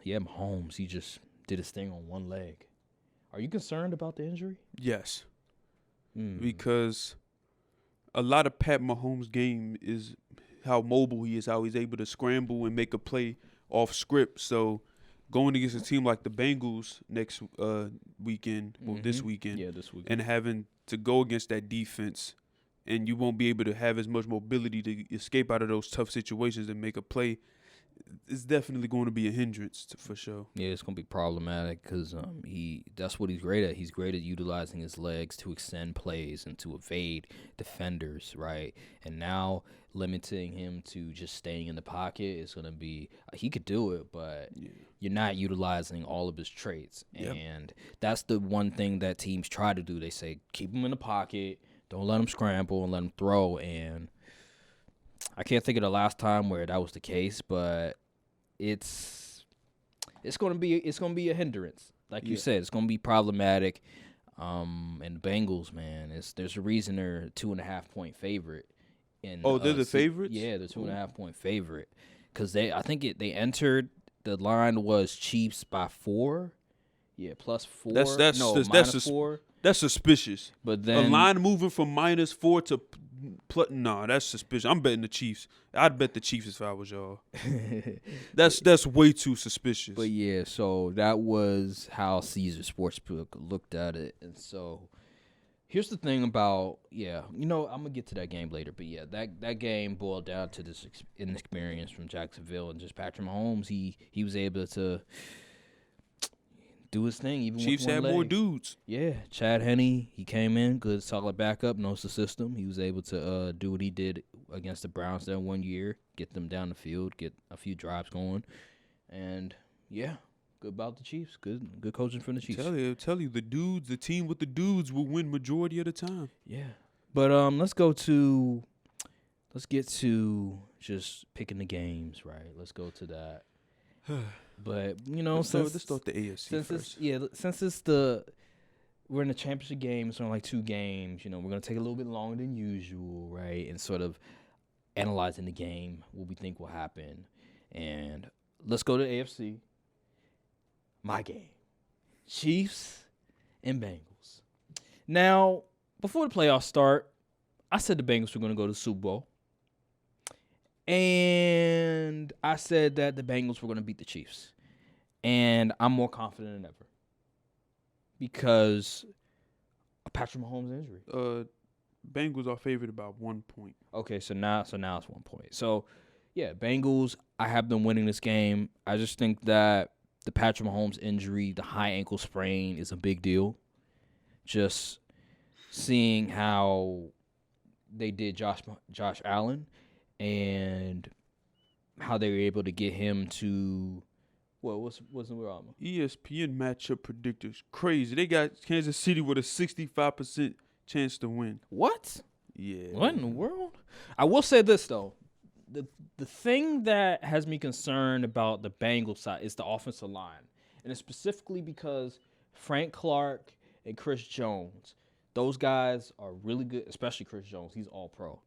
yeah, Mahomes, he just did his thing on one leg. Are you concerned about the injury? Yes. Because a lot of Pat Mahomes' game is how mobile he is, how he's able to scramble and make a play off script. So going against a team like the Bengals next weekend, this weekend, and having to go against that defense, and you won't be able to have as much mobility to escape out of those tough situations and make a play, it's definitely going to be a hindrance for sure. Yeah, it's going to be problematic because that's what he's great at. He's great at utilizing his legs to extend plays and to evade defenders, right? And now limiting him to just staying in the pocket is going to be he could do it, but you're not utilizing all of his traits. Yep. And that's the one thing that teams try to do. They say keep him in the pocket, don't let him scramble, and let him throw. And I can't think of the last time where that was the case, but it's gonna be a hindrance. Like you said, it's gonna be problematic. And the Bengals, man, there's a reason they're 2.5 point favorite. They're the favorites? Yeah, they're 2.5 point favorite because they entered, the line was Chiefs by 4. Yeah, +4. That's 4. That's suspicious. But then a line moving from -4 to that's suspicious. I'm betting the Chiefs. I'd bet the Chiefs if I was y'all. That's way too suspicious. But yeah, so that was how Caesar Sportsbook looked at it. And so here's the thing about, I'm going to get to that game later. But yeah, that game boiled down to this inexperience from Jacksonville, and just Patrick Mahomes. He was able to do his thing. Even Chiefs with one had leg. more dudes. Yeah, Chad Henne, he came in, good, solid backup, knows the system. He was able to do what he did against the Browns that 1 year, get them down the field, get a few drives going. And, yeah, good about the Chiefs. Good coaching from the Chiefs. Tell you, the team with the dudes will win majority of the time. Yeah. But let's get to just picking the games, right? Let's go to that. But let's start the AFC first. Since we're in the championship game, it's only like 2 games. We're gonna take a little bit longer than usual, right? And sort of analyzing the game, what we think will happen. And let's go to AFC. My game, Chiefs and Bengals. Now, before the playoffs start, I said the Bengals were gonna go to the Super Bowl. And I said that the Bengals were going to beat the Chiefs. And I'm more confident than ever because of Patrick Mahomes' injury. Bengals are favored about 1 point. Okay, so now it's 1 point. So, yeah, Bengals, I have them winning this game. I just think that the Patrick Mahomes injury, the high ankle sprain, is a big deal. Just seeing how they did Josh Allen and how they were able to get him to what's the wrong? ESPN matchup predictors crazy. They got Kansas City with a 65% chance to win. What? Yeah. What in the world? I will say this though. The thing that has me concerned about the Bengals side is the offensive line. And it's specifically because Frank Clark and Chris Jones, those guys are really good, especially Chris Jones. He's all pro.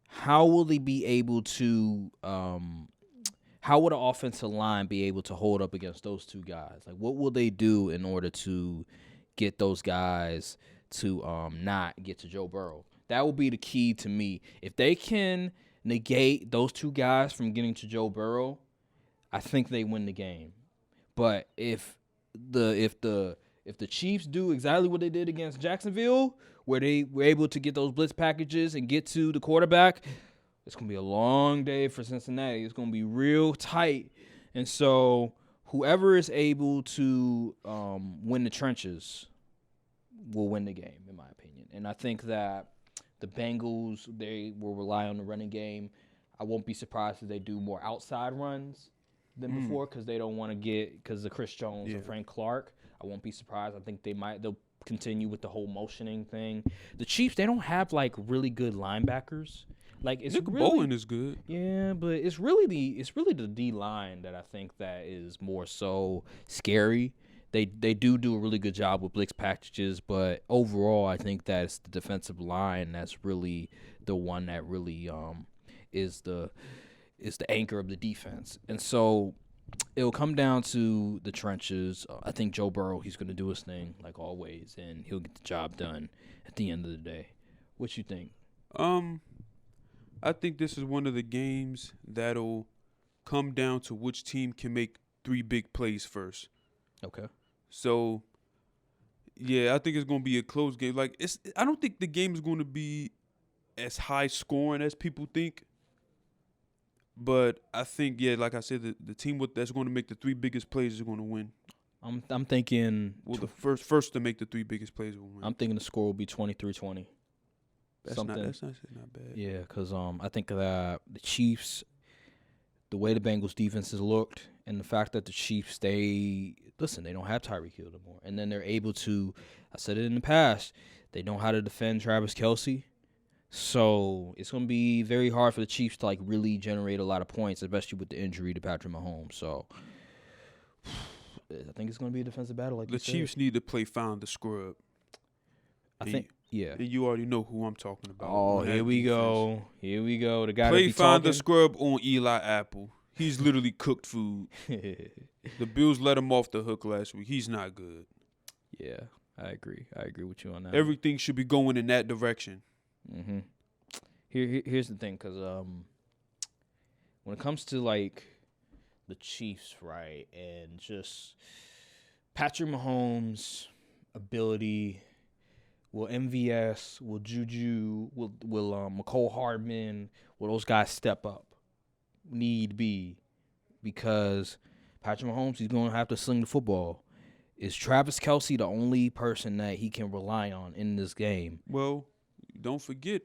How will they be able to how would the offensive line be able to hold up against those two guys? Like, what will they do in order to get those guys to not get to Joe Burrow? That will be the key to me. If they can negate those two guys from getting to Joe Burrow, I think they win the game. But if the Chiefs do exactly what they did against Jacksonville, where they were able to get those blitz packages and get to the quarterback, it's going to be a long day for Cincinnati. It's going to be real tight. And so whoever is able to win the trenches will win the game, in my opinion. And I think that the Bengals, they will rely on the running game. I won't be surprised if they do more outside runs than before because they don't want to get – because of Chris Jones and Frank Clark. I won't be surprised. I think they'll continue with the whole motioning thing. The Chiefs, they don't have, like, really good linebackers. Like, it's Nick really, Bowen is good. Yeah, but it's really the D line that I think that is more so scary. They do a really good job with blitz packages, but overall, I think that it's the defensive line that's really the one that really is the anchor of the defense. And so it'll come down to the trenches. I think Joe Burrow, he's going to do his thing like always, and he'll get the job done at the end of the day. What you think? I think this is one of the games that'll come down to which team can make 3 big plays first. Okay. So, yeah, I think it's going to be a close game. Like, I don't think the game is going to be as high scoring as people think. But I think, yeah, like I said, the team that's going to make the 3 biggest plays is going to win. I'm thinking. Well, the first to make the 3 biggest plays will win. I'm thinking the score will be 23-20. That's not bad. Yeah, because I think that the Chiefs, the way the Bengals defenses looked, and the fact that the Chiefs, they don't have Tyreek Hill anymore. And then they're able to, I said it in the past, they know how to defend Travis Kelce. So it's going to be very hard for the Chiefs to, like, really generate a lot of points, especially with the injury to Patrick Mahomes. So I think it's going to be a defensive battle. Like the Chiefs need to play find the scrub. Yeah. And you already know who I'm talking about. Oh, here we go. The guy play that find the scrub on Eli Apple. He's literally cooked food. The Bills let him off the hook last week. He's not good. Yeah, I agree. I agree with you on that. Everything should be going in that direction. Mm-hmm. Here's the thing, because when it comes to, like, the Chiefs, right, and just Patrick Mahomes' ability, will MVS, will Juju, will McCole Hardman, will those guys step up? Need be, because Patrick Mahomes, he's going to have to sling the football. Is Travis Kelce the only person that he can rely on in this game? Well, don't forget,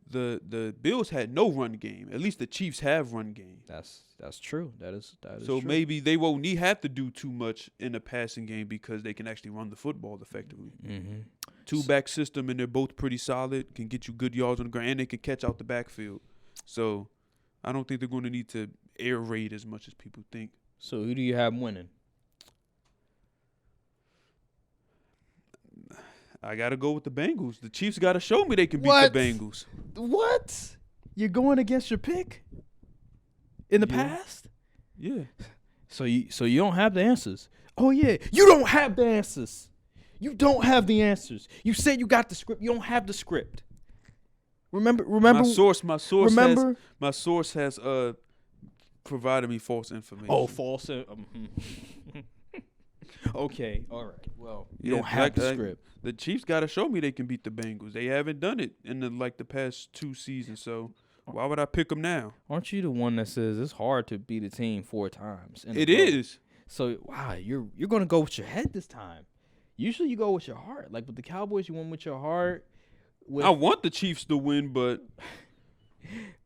the Bills had no run game. At least the Chiefs have run game. That's true. That is so true. maybe they won't have to do too much in the passing game because they can actually run the football effectively. Mm-hmm. 2-back system, and they're both pretty solid, can get you good yards on the ground, and they can catch out the backfield. So I don't think they're going to need to air raid as much as people think. So who do you have winning? I got to go with the Bengals. The Chiefs got to show me they can beat What? the Bengals. What? You're going against your pick in the past? Yeah. So you don't have the answers. Oh yeah, you don't have the answers. You don't have the answers. You said you got the script. You don't have the script. Remember. My source remember? has provided me false information. Oh, false. Okay, all right. Well, you Yeah, don't have the script. The Chiefs got to show me they can beat the Bengals. They haven't done it in the past 2 seasons. So why would I pick them now? Aren't you the one that says it's hard to beat a team 4 times? It is. So wow, you're gonna go with your head this time. Usually you go with your heart. Like with the Cowboys, you went with your heart. I want the Chiefs to win, but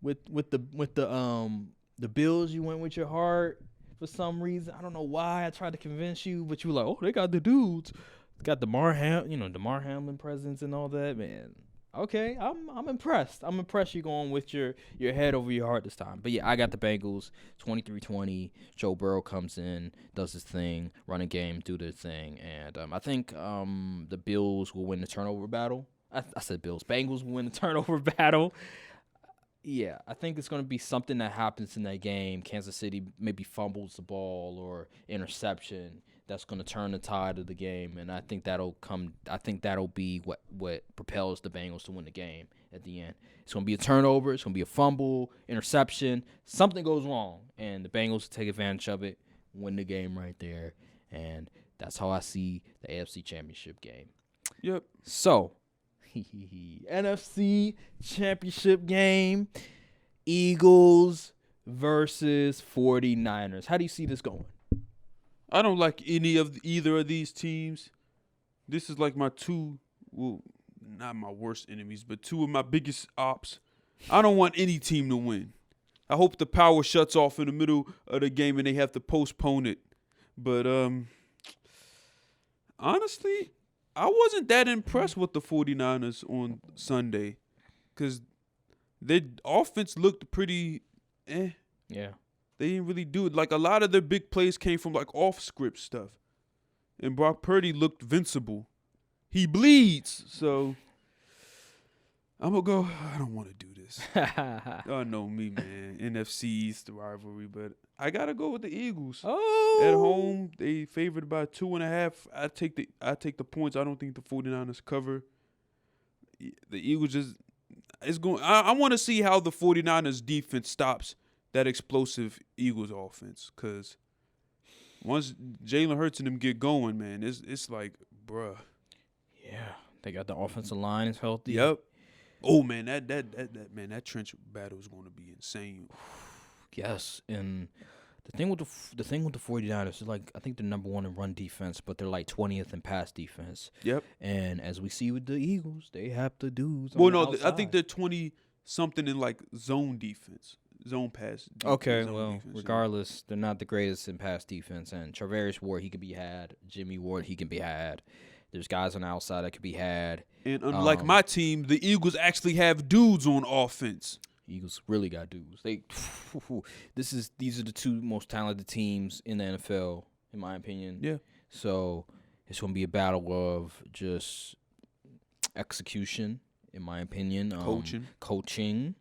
with the Bills, you went with your heart for some reason. I don't know why. I tried to convince you, but you were like, oh, they got the dudes. Got Damar Hamlin presence and all that, man. Okay, I'm impressed. I'm impressed you're going with your head over your heart this time. But yeah, I got the Bengals 23-20. Joe Burrow comes in, does his thing, running game, do their thing, and I think the Bills will win the turnover battle. I said Bills. Bengals will win the turnover battle. Yeah, I think it's going to be something that happens in that game. Kansas City maybe fumbles the ball or interception. That's going to turn the tide of the game, and I think that'll be what propels the Bengals to win the game at the end. It's going to be a turnover. It's going to be a fumble, interception. Something goes wrong, and the Bengals take advantage of it, win the game right there, and that's how I see the AFC Championship game. Yep. So, NFC Championship game, Eagles versus 49ers. How do you see this going? I don't like either of these teams. This is like my not my worst enemies, but 2 of my biggest ops. I don't want any team to win. I hope the power shuts off in the middle of the game and they have to postpone it. But honestly, I wasn't that impressed with the 49ers on Sunday because their offense looked pretty Yeah. They didn't really do it. Like, a lot of their big plays came from, like, off-script stuff. And Brock Purdy looked invincible. He bleeds. So, I'm going to go, I don't want to do this. Y'all know me, man. NFC East rivalry. But I got to go with the Eagles. Oh. At home, they favored by 2.5. I take the points. I don't think the 49ers cover. The Eagles just – it's going. I want to see how the 49ers defense stops that explosive Eagles offense, because once Jalen Hurts and them get going, man, it's like, bruh. Yeah, they got the offensive line is healthy. Yep. Oh man, that trench battle is going to be insane. Yes, and the thing with the 49ers is, like, I think they're number 1 in run defense, but they're like 20th in pass defense. Yep. And as we see with the Eagles, they have the dudes. Well, no, I think they're 20 something in like zone defense. Zone pass. Okay, zone well, defense, regardless, they're not the greatest in pass defense. And Travarius Ward, he can be had. Jimmy Ward, he can be had. There's guys on the outside that could be had. And unlike my team, the Eagles actually have dudes on offense. Eagles really got dudes. These are the 2 most talented teams in the NFL, in my opinion. Yeah. So it's going to be a battle of just execution, in my opinion. Coaching.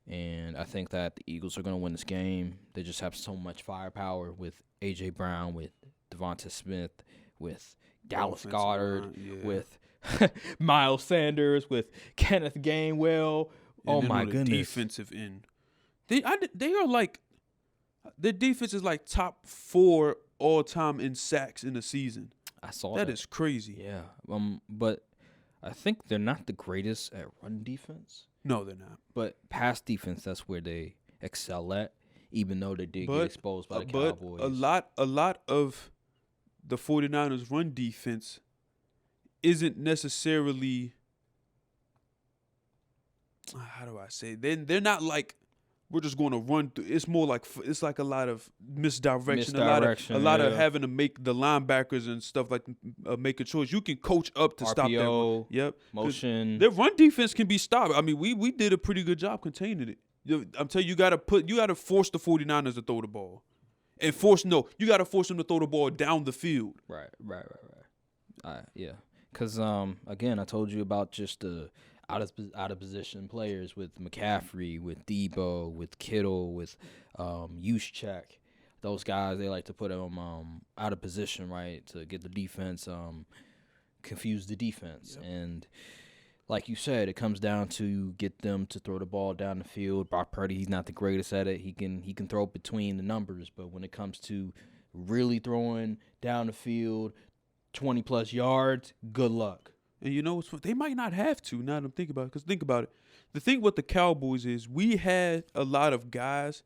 And I think that the Eagles are going to win this game. They just have so much firepower with A.J. Brown, with Devonta Smith, with Dallas Goedert, with Miles Sanders, with Kenneth Gainwell. Oh, my goodness. Defensive end. They are like, their defense is like top 4 all-time in sacks in the season. I saw that. That is crazy. Yeah. But I think they're not the greatest at run defense. No, they're not. But pass defense, that's where they excel at, even though they did get exposed by the Cowboys. But a lot of the 49ers' run defense isn't necessarily, how do I say, they're not like, we're just going to run through. It's more like, it's like a lot of misdirection, a lot of having to make the linebackers and stuff like make a choice. You can coach up to RPO, stop that run. Yep. Motion. Their run defense can be stopped. I mean, we did a pretty good job containing it. I'm telling you, you got to force the 49ers to throw the ball. And you got to force them to throw the ball down the field. Right. Yeah. Because, again, I told you about just the out of position players with McCaffrey, with Debo, with Kittle, with Juszczyk. Those guys, they like to put them out of position, right, to get the defense, confuse the defense. Yep. And like you said, it comes down to get them to throw the ball down the field. Brock Purdy, he's not the greatest at it. He can throw between the numbers, but when it comes to really throwing down the field 20-plus yards, good luck. And you know what's funny? They might not have to now that I'm thinking about it. Because think about it. The thing with the Cowboys is we had a lot of guys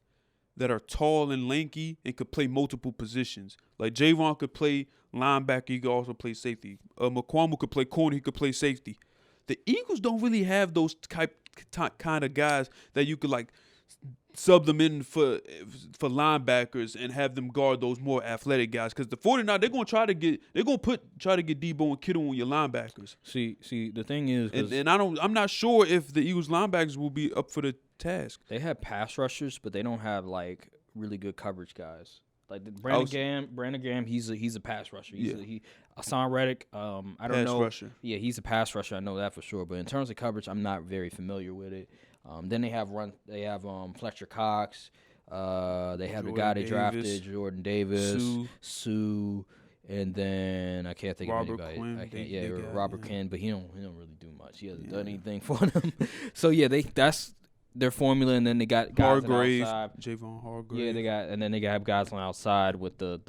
that are tall and lanky and could play multiple positions. Like Javon could play linebacker. He could also play safety. McQuamu could play corner. He could play safety. The Eagles don't really have those kind of guys that you could like sub them in for linebackers and have them guard those more athletic guys. Because the 49ers, they're gonna try to get Debo and Kittle on your linebackers. See, the thing is, And I'm not sure if the Eagles linebackers will be up for the task. they have pass rushers, but they don't have like really good coverage guys. Like Brandon Graham, he's a pass rusher. Hassan Reddick, I don't Pass know. rusher. Yeah, he's a pass rusher. I know that for sure. But in terms of coverage, I'm not very familiar with it. Then they have Fletcher Cox. They have the Jordan guy they Davis. drafted, Jordan Davis, Sue. and then I can't think Robert of anybody. Quinn, I can't. they got, Robert yeah. Quinn, but he don't really do much. He hasn't done anything for them. So yeah, that's their formula, and then they got guys on the Hargrave, outside. Javon Hargrave. Yeah, they have guys on the outside with the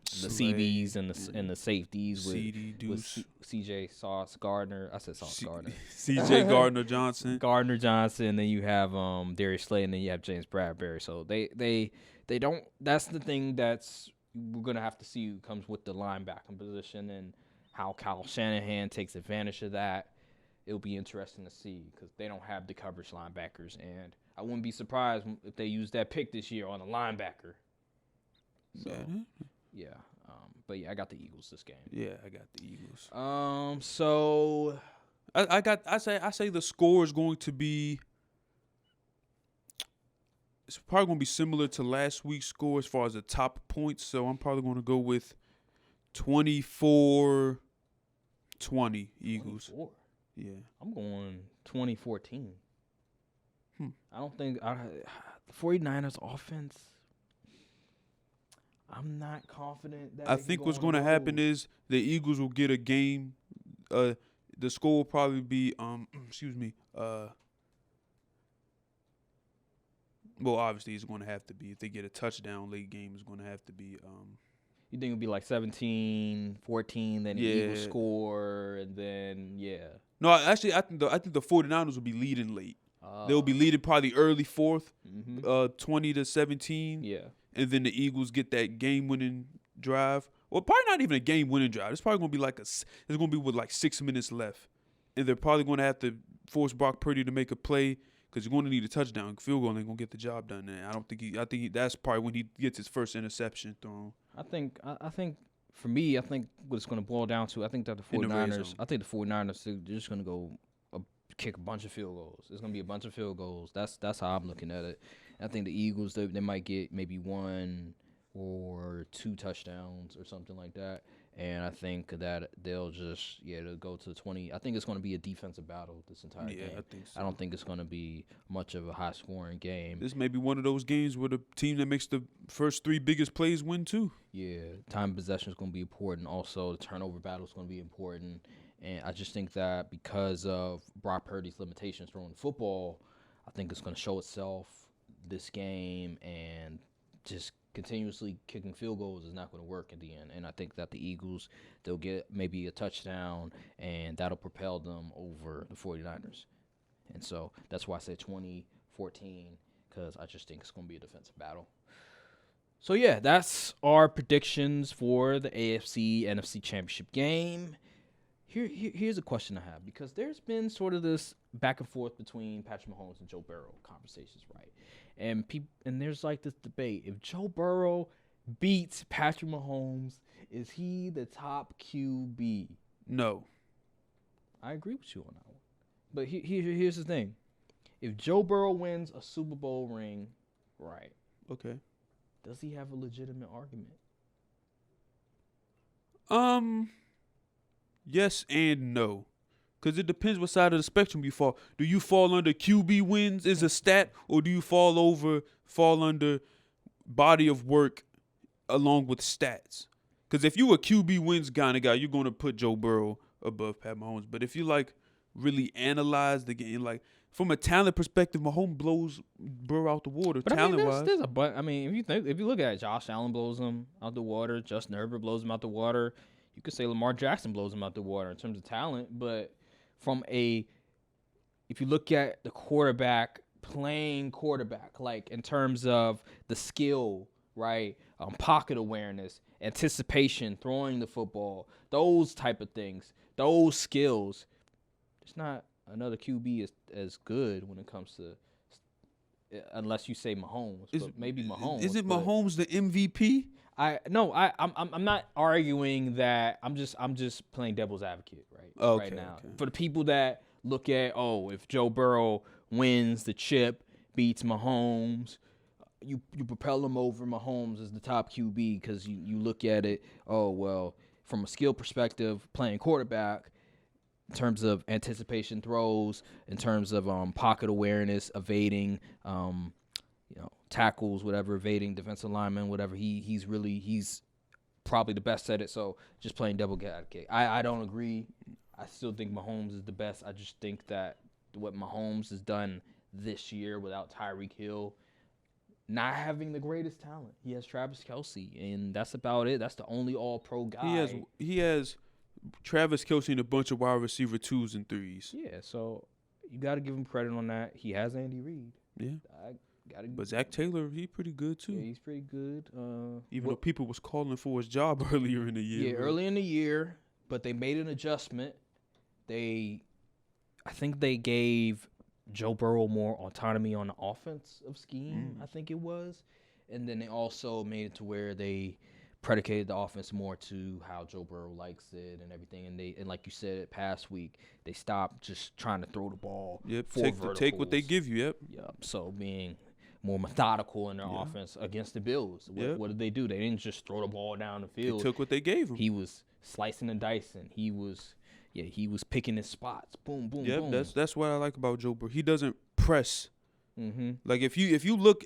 Slay, CBs and the safeties with CD Deuce. CJ Sauce Gardner. I said Sauce Gardner. CJ Gardner Johnson. Gardner Johnson, and then you have Darius Slay, and then you have James Bradbury. So they don't. That's the thing we're gonna have to see who comes with the linebacking position and how Kyle Shanahan takes advantage of that. It'll be interesting to see because they don't have the coverage linebackers, and I wouldn't be surprised if they use that pick this year on a linebacker. So, yeah. But yeah, I got the Eagles this game. Yeah, I got the Eagles. So I say the score is going to be. It's probably going to be similar to last week's score as far as the top points. So I'm probably going to go with 24-20 Eagles. 24. Yeah. I'm going 2014. I don't think the 49ers offense. I'm not confident that I think what's going to happen is the Eagles will get a game. The score will probably be well, obviously it's going to have to be if they get a touchdown late game. It's going to have to be. You think it'll be like 17-14, then the Eagles score, and then No, actually, I think the 49ers will be leading late. They'll be leading probably early fourth, 20-17. Yeah. And then the Eagles get that game-winning drive. Well, probably not even a game-winning drive. It's probably going to be it's going to be with like 6 minutes left. And they're probably going to have to force Brock Purdy to make a play because you're going to need a touchdown. Field goal ain't going to get the job done. And I think that's probably when he gets his first interception thrown. I think for me, I think what it's going to boil down to, I think that the 49ers, they're just going to go kick a bunch of field goals. It's going to be a bunch of field goals. That's how I'm looking at it. I think the Eagles, they might get maybe 1 or 2 touchdowns or something like that. And I think that they'll just, they'll go to 20. I think it's going to be a defensive battle this entire game. I think so. I don't think it's going to be much of a high-scoring game. This may be one of those games where the team that makes the first 3 biggest plays win, too. Yeah, time possession is going to be important. Also, the turnover battle is going to be important. And I just think that because of Brock Purdy's limitations throwing football, I think it's going to show itself this game, and just continuously kicking field goals is not going to work in the end. And I think that the Eagles, they'll get maybe a touchdown, and that'll propel them over the 49ers. And so that's why I said 2014, because I just think it's going to be a defensive battle. So, yeah, that's our predictions for the AFC-NFC Championship game. Here's a question I have, because there's been sort of this back and forth between Patrick Mahomes and Joe Burrow conversations, right? And there's like this debate. If Joe Burrow beats Patrick Mahomes, is he the top QB? No. I agree with you on that one. But here's the thing. If Joe Burrow wins a Super Bowl ring, right, Okay. does he have a legitimate argument? Yes and no. Because it depends what side of the spectrum you fall. Do you fall under QB wins as a stat, or do you fall under body of work along with stats? Because if you a QB wins kind of guy, you're going to put Joe Burrow above Pat Mahomes. But if you like really analyze the game. Like from a talent perspective, Mahomes blows Burrow out the water. But Talent I wise, mean, there's a but. I mean, if you look at it, Josh Allen blows him out the water. Justin Herbert blows him out the water. You could say Lamar Jackson blows him out the water in terms of talent. But if you look at the quarterback playing quarterback, like in terms of the skill, right, pocket awareness, anticipation, throwing the football, those type of things, those skills, there's not another QB as good when it comes to, unless you say Mahomes, but maybe Mahomes. Isn't Mahomes the MVP? I'm not arguing that. I'm just playing devil's advocate right now. Okay. For the people that look at, if Joe Burrow wins the chip, beats Mahomes, you propel him over Mahomes as the top QB because you look at it, from a skill perspective, playing quarterback, in terms of anticipation throws, in terms of pocket awareness, evading, tackles, whatever, evading defensive linemen, whatever. He's probably the best at it. So just playing devil's advocate. I don't agree. I still think Mahomes is the best. I just think that what Mahomes has done this year without Tyreek Hill, not having the greatest talent. He has Travis Kelce, and that's about it. That's the only all-pro guy. He has Travis Kelce and a bunch of wide receiver 2s and 3s. Yeah, so you got to give him credit on that. He has Andy Reid. Yeah. But Zach Taylor, he's pretty good too. Yeah, he's pretty good. Even though people was calling for his job earlier in the year. Yeah, early in the year, but they made an adjustment. I think they gave Joe Burrow more autonomy on the offensive scheme, I think it was. And then they also made it to where they predicated the offense more to how Joe Burrow likes it and everything. And like you said past week, they stopped just trying to throw the ball. Yep, for take what they give you. Yep. Yep. So being more methodical in their offense against the Bills. What did they do? They didn't just throw the ball down the field. They took what they gave him. He was slicing and dicing. He was picking his spots. Boom, boom, boom. That's what I like about Joe Burrow. He doesn't press. Mm-hmm. Like if you look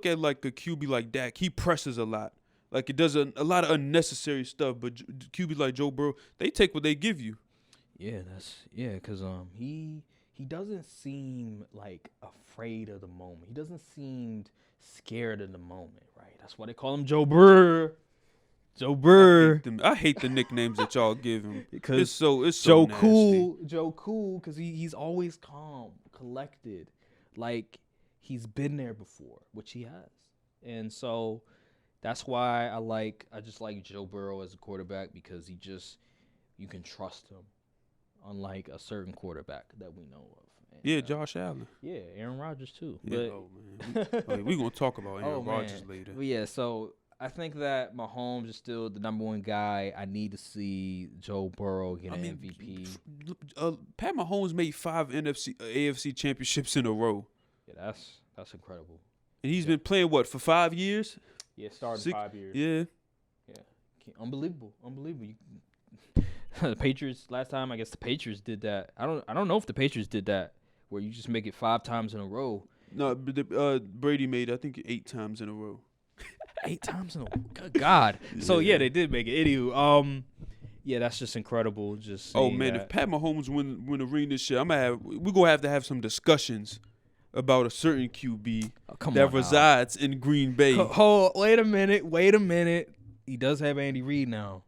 at like a QB like Dak, he presses a lot. Like it does a lot of unnecessary stuff. But QB like Joe Burrow, they take what they give you. Yeah, because he doesn't seem like afraid of the moment. He doesn't seem scared of the moment, right? That's why they call him Joe Burrow. Joe Burrow. I hate the nicknames that y'all give him. Because it's so Joe nasty. Joe Cool, because he's always calm, collected, like he's been there before, which he has, and so that's why I just like Joe Burrow as a quarterback because you can trust him, unlike a certain quarterback that we know of. And, Josh Allen. Yeah, Aaron Rodgers too. Yeah, man. We're gonna talk about Aaron Rodgers later. But yeah, so I think that Mahomes is still the number one guy. I need to see Joe Burrow get an MVP. Pat Mahomes made 5 AFC championships in a row. Yeah, that's incredible. And he's been playing for 5 years? Yeah, started 5 years. Yeah. Unbelievable. The Patriots last time, I guess the Patriots did that. I don't know if the Patriots did that where you just make it 5 times in a row. No, Brady made it, I think 8 times in a row. 8 times in a row. Good God. So yeah, they did make it. Anywho, yeah, that's just incredible. Just if Pat Mahomes win the ring this year, we're gonna have to have some discussions about a certain QB that resides in Green Bay. Wait a minute. He does have Andy Reid now.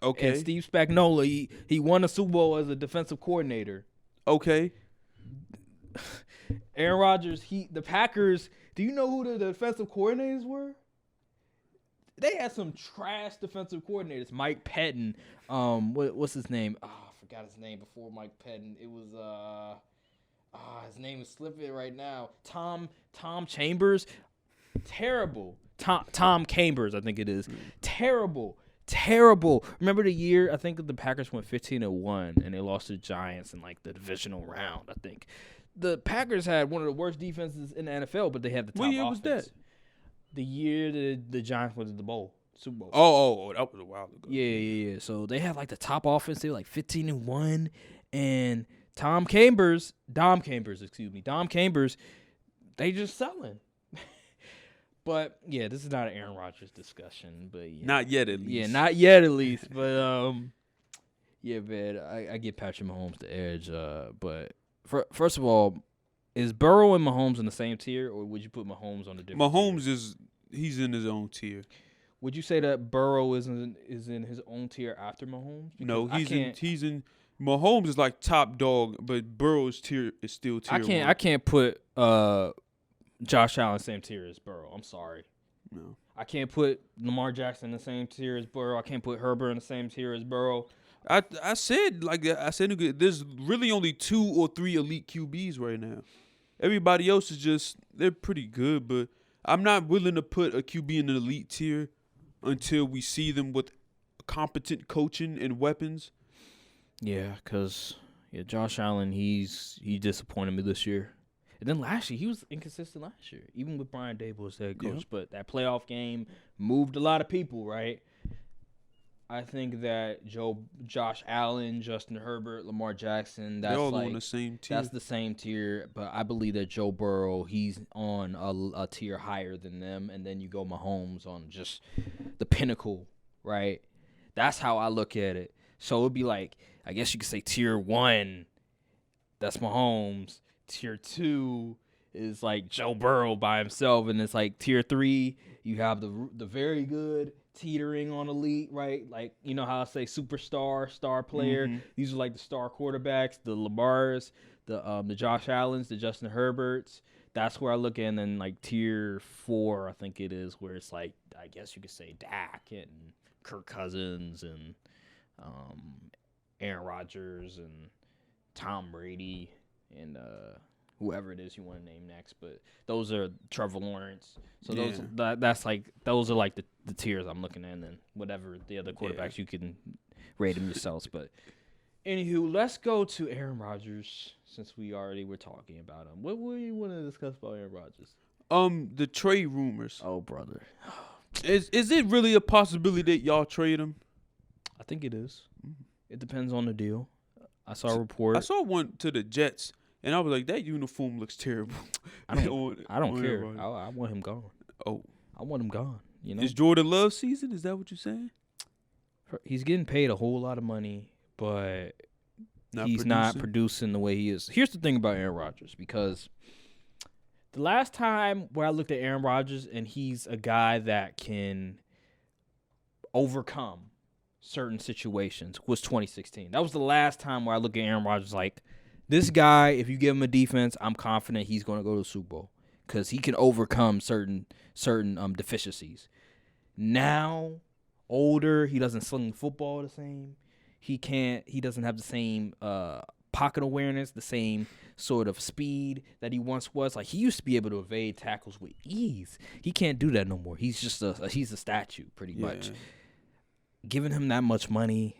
Okay. And Steve Spagnuolo, he won a Super Bowl as a defensive coordinator. Okay. Aaron Rodgers, the Packers, do you know who the defensive coordinators were? They had some trash defensive coordinators. Mike Pettin. What's his name? Oh, I forgot his name before Mike Pettin. It was his name is slipping right now. Tom Chambers. Terrible. Tom Chambers, I think it is. Terrible. Remember the year? I think the Packers went 15-1 and they lost to the Giants in like the divisional round. I think the Packers had one of the worst defenses in the NFL, but they had the top offense. What year was that? The year the Giants went to the Super Bowl. Oh, that was a while ago. Yeah. So they had like the top offense. They were like 15-1, and Dom Chambers, they just selling. But yeah, this is not an Aaron Rodgers discussion, but yeah. Not yet, at least. Yeah, not yet, at least. But Yeah, man. I get Patrick Mahomes the edge. But first of all, is Burrow and Mahomes in the same tier, or would you put Mahomes on a different? Mahomes tier? he's in his own tier. Would you say that Burrow is in his own tier after Mahomes? No, Because he's in. Mahomes is like top dog, but Burrow's tier is still tier one. I can't put Josh Allen same tier as Burrow. I'm sorry. No. I can't put Lamar Jackson in the same tier as Burrow. I can't put Herbert in the same tier as Burrow. I said there's really only 2 or 3 elite QBs right now. Everybody else is they're pretty good, but I'm not willing to put a QB in the elite tier until we see them with competent coaching and weapons. Yeah, because Josh Allen, he disappointed me this year. And then last year, he was inconsistent last year, even with Brian Dable as head coach. Yeah. But that playoff game moved a lot of people, right? I think that Josh Allen, Justin Herbert, Lamar Jackson, They're all on the same tier. That's the same tier. But I believe that Joe Burrow, he's on a tier higher than them. And then you go Mahomes on just the pinnacle, right? That's how I look at it. So it would be like, I guess you could say tier 1, that's Mahomes. Tier 2 is like Joe Burrow by himself, and it's like tier 3, you have the very good teetering on elite, right? Like, you know how I say superstar, star player. Mm-hmm. These are like the star quarterbacks, the Lamars, the Josh Allens, the Justin Herberts. That's where I look at. And then like tier 4, I think it is, where it's like, I guess you could say Dak and Kirk Cousins and Aaron Rodgers and Tom Brady and whoever it is you want to name next. But those are Trevor Lawrence. So those are like the tiers I'm looking at, and then whatever the other quarterbacks you can rate them yourselves. But anywho, let's go to Aaron Rodgers since we already were talking about him. What do you want to discuss about Aaron Rodgers? The trade rumors. Oh, brother. Is it really a possibility that y'all trade him? I think it is. It depends on the deal. I saw a report. I saw one to the Jets, and I was like, that uniform looks terrible. I don't care. I want him gone. Oh, I want him gone. You know, is Jordan Love season? Is that what you're saying? he's getting paid a whole lot of money, but he's Not not producing the way he is. Here's the thing about Aaron Rodgers, because the last time where I looked at Aaron Rodgers, and he's a guy that can overcome certain situations, was 2016. That was the last time where I look at Aaron Rodgers like, this guy, if you give him a defense, I'm confident he's going to go to the Super Bowl because he can overcome certain deficiencies. Now, older, he doesn't sling the football the same. He doesn't have the same pocket awareness, the same sort of speed that he once was. Like, he used to be able to evade tackles with ease. He can't do that no more. He's just he's a statue pretty much. Giving him that much money,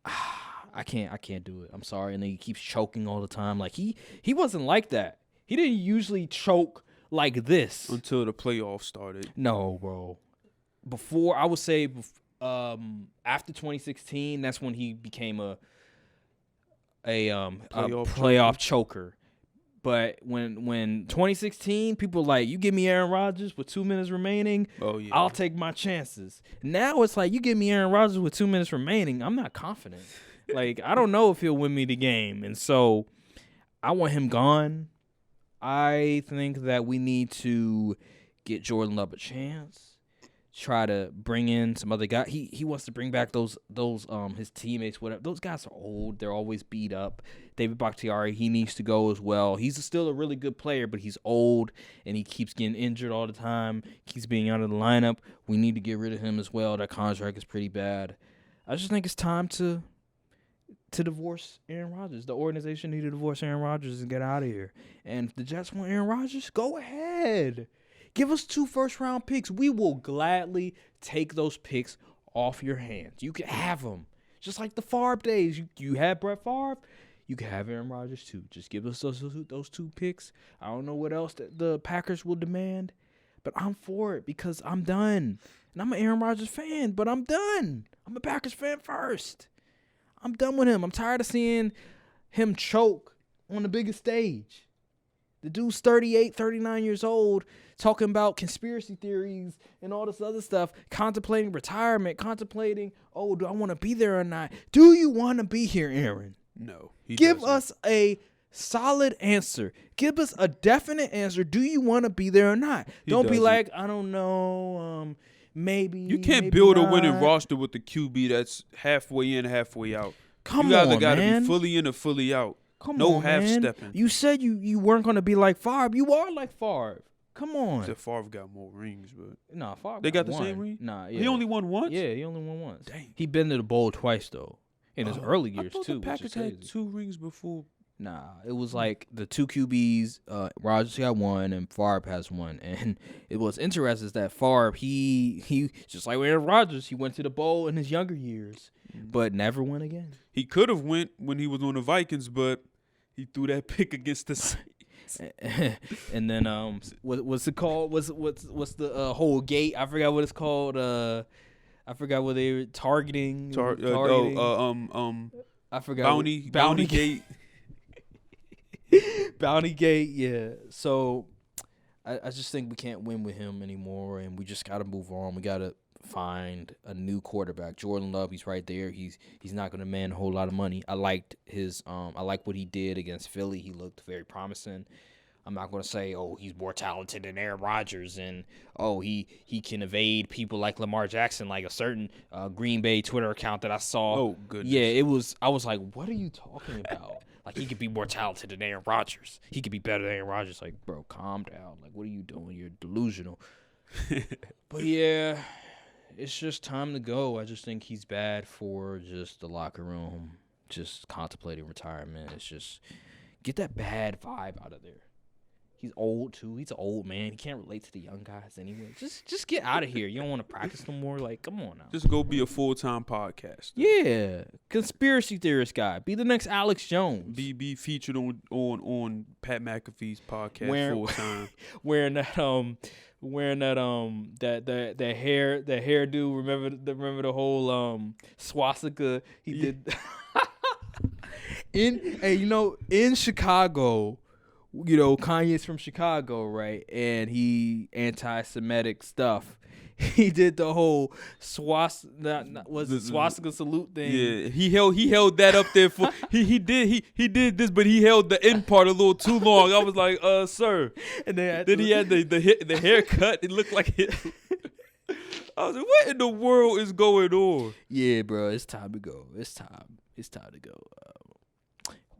I can't do it. I'm sorry. And then he keeps choking all the time. Like, he wasn't like that. He didn't usually choke like this until the playoffs started. No, bro. Before, I would say, after 2016, that's when he became a playoff choker. But when 2016, people like, you give me Aaron Rodgers with 2 minutes remaining, I'll take my chances. Now it's like, you give me Aaron Rodgers with 2 minutes remaining, I'm not confident. Like, I don't know if he'll win me the game. And so I want him gone. I think that we need to get Jordan Love a chance. Try to bring in some other guy. He wants to bring back those his teammates, whatever. Those guys are old. They're always beat up. David Bakhtiari, he needs to go as well. He's still a really good player, but he's old and he keeps getting injured all the time. Keeps being out of the lineup. We need to get rid of him as well. That contract is pretty bad. I just think it's time to divorce Aaron Rodgers. The organization need to divorce Aaron Rodgers and get out of here. And if the Jets want Aaron Rodgers, go ahead. Give us 2 first-round picks. We will gladly take those picks off your hands. You can have them. Just like the Favre days. You had Brett Favre. You can have Aaron Rodgers too. Just give us those 2 picks. I don't know what else the Packers will demand, but I'm for it because I'm done. And I'm an Aaron Rodgers fan, but I'm done. I'm a Packers fan first. I'm done with him. I'm tired of seeing him choke on the biggest stage. The dude's 38, 39 years old, talking about conspiracy theories and all this other stuff, contemplating retirement, contemplating, oh, do I want to be there or not? Do you want to be here, Aaron? No. Give us a solid answer. Give us a definite answer. Do you want to be there or not? Don't be like, I don't know, maybe. You can't maybe build not. a winning roster with the QB that's halfway in, halfway out. Come you on, either gotta man. be fully in or fully out. Come no on, half man. stepping. You said you weren't going to be like Favre. You are like Favre. Come on. Except Favre got more rings, but Nah, Favre they got the one. same ring. Nah, yeah. He only won once. Yeah, he only won once. Dang. He been to the bowl twice though, in his early years I thought too. the Packers which is had crazy. 2 rings before. Nah, it was like the 2 QBs. Rodgers got one, and Favre has one. And it was interesting is that Favre, he just like Aaron Rodgers, he went to the bowl in his younger years, but never won again. He could have went when he was on the Vikings, but he threw that pick against the Saints. And then what's it called? What's the whole gate? I forgot what it's called. I forgot what they were targeting. I forgot. Bounty Gate. Bounty Gate, yeah. So I just think we can't win with him anymore, and we just got to move on. We got to find a new quarterback. Jordan Love, he's right there. He's not going to demand a whole lot of money. I liked his I like what he did against Philly. He looked very promising. I'm not going to say, oh, he's more talented than Aaron Rodgers, and oh, he can evade people like Lamar Jackson, like a certain Green Bay Twitter account that I saw. Oh, goodness. Yeah, I was like, what are you talking about? Like, he could be more talented than Aaron Rodgers. He could be better than Aaron Rodgers. Like, bro, calm down. Like, what are you doing? You're delusional. But, yeah, it's just time to go. I just think he's bad for just the locker room, just contemplating retirement. It's just get that bad vibe out of there. He's old, too. He's an old man. He can't relate to the young guys anyway. Just get out of here. You don't want to practice no more? Like, come on now. Just go be a full-time podcaster. Yeah. Conspiracy theorist guy. Be the next Alex Jones. Be featured on Pat McAfee's podcast full-time. Wearing that hairdo. Remember the whole swastika he did. In Chicago, Kanye's from Chicago, right? And he anti-Semitic stuff. He did the whole swastika salute thing. Yeah, he held that up there for he did this, but he held the end part a little too long. I was like, sir. And then he had the haircut. It looked like it. I was like, what in the world is going on? Yeah, bro, it's time to go. It's time to go.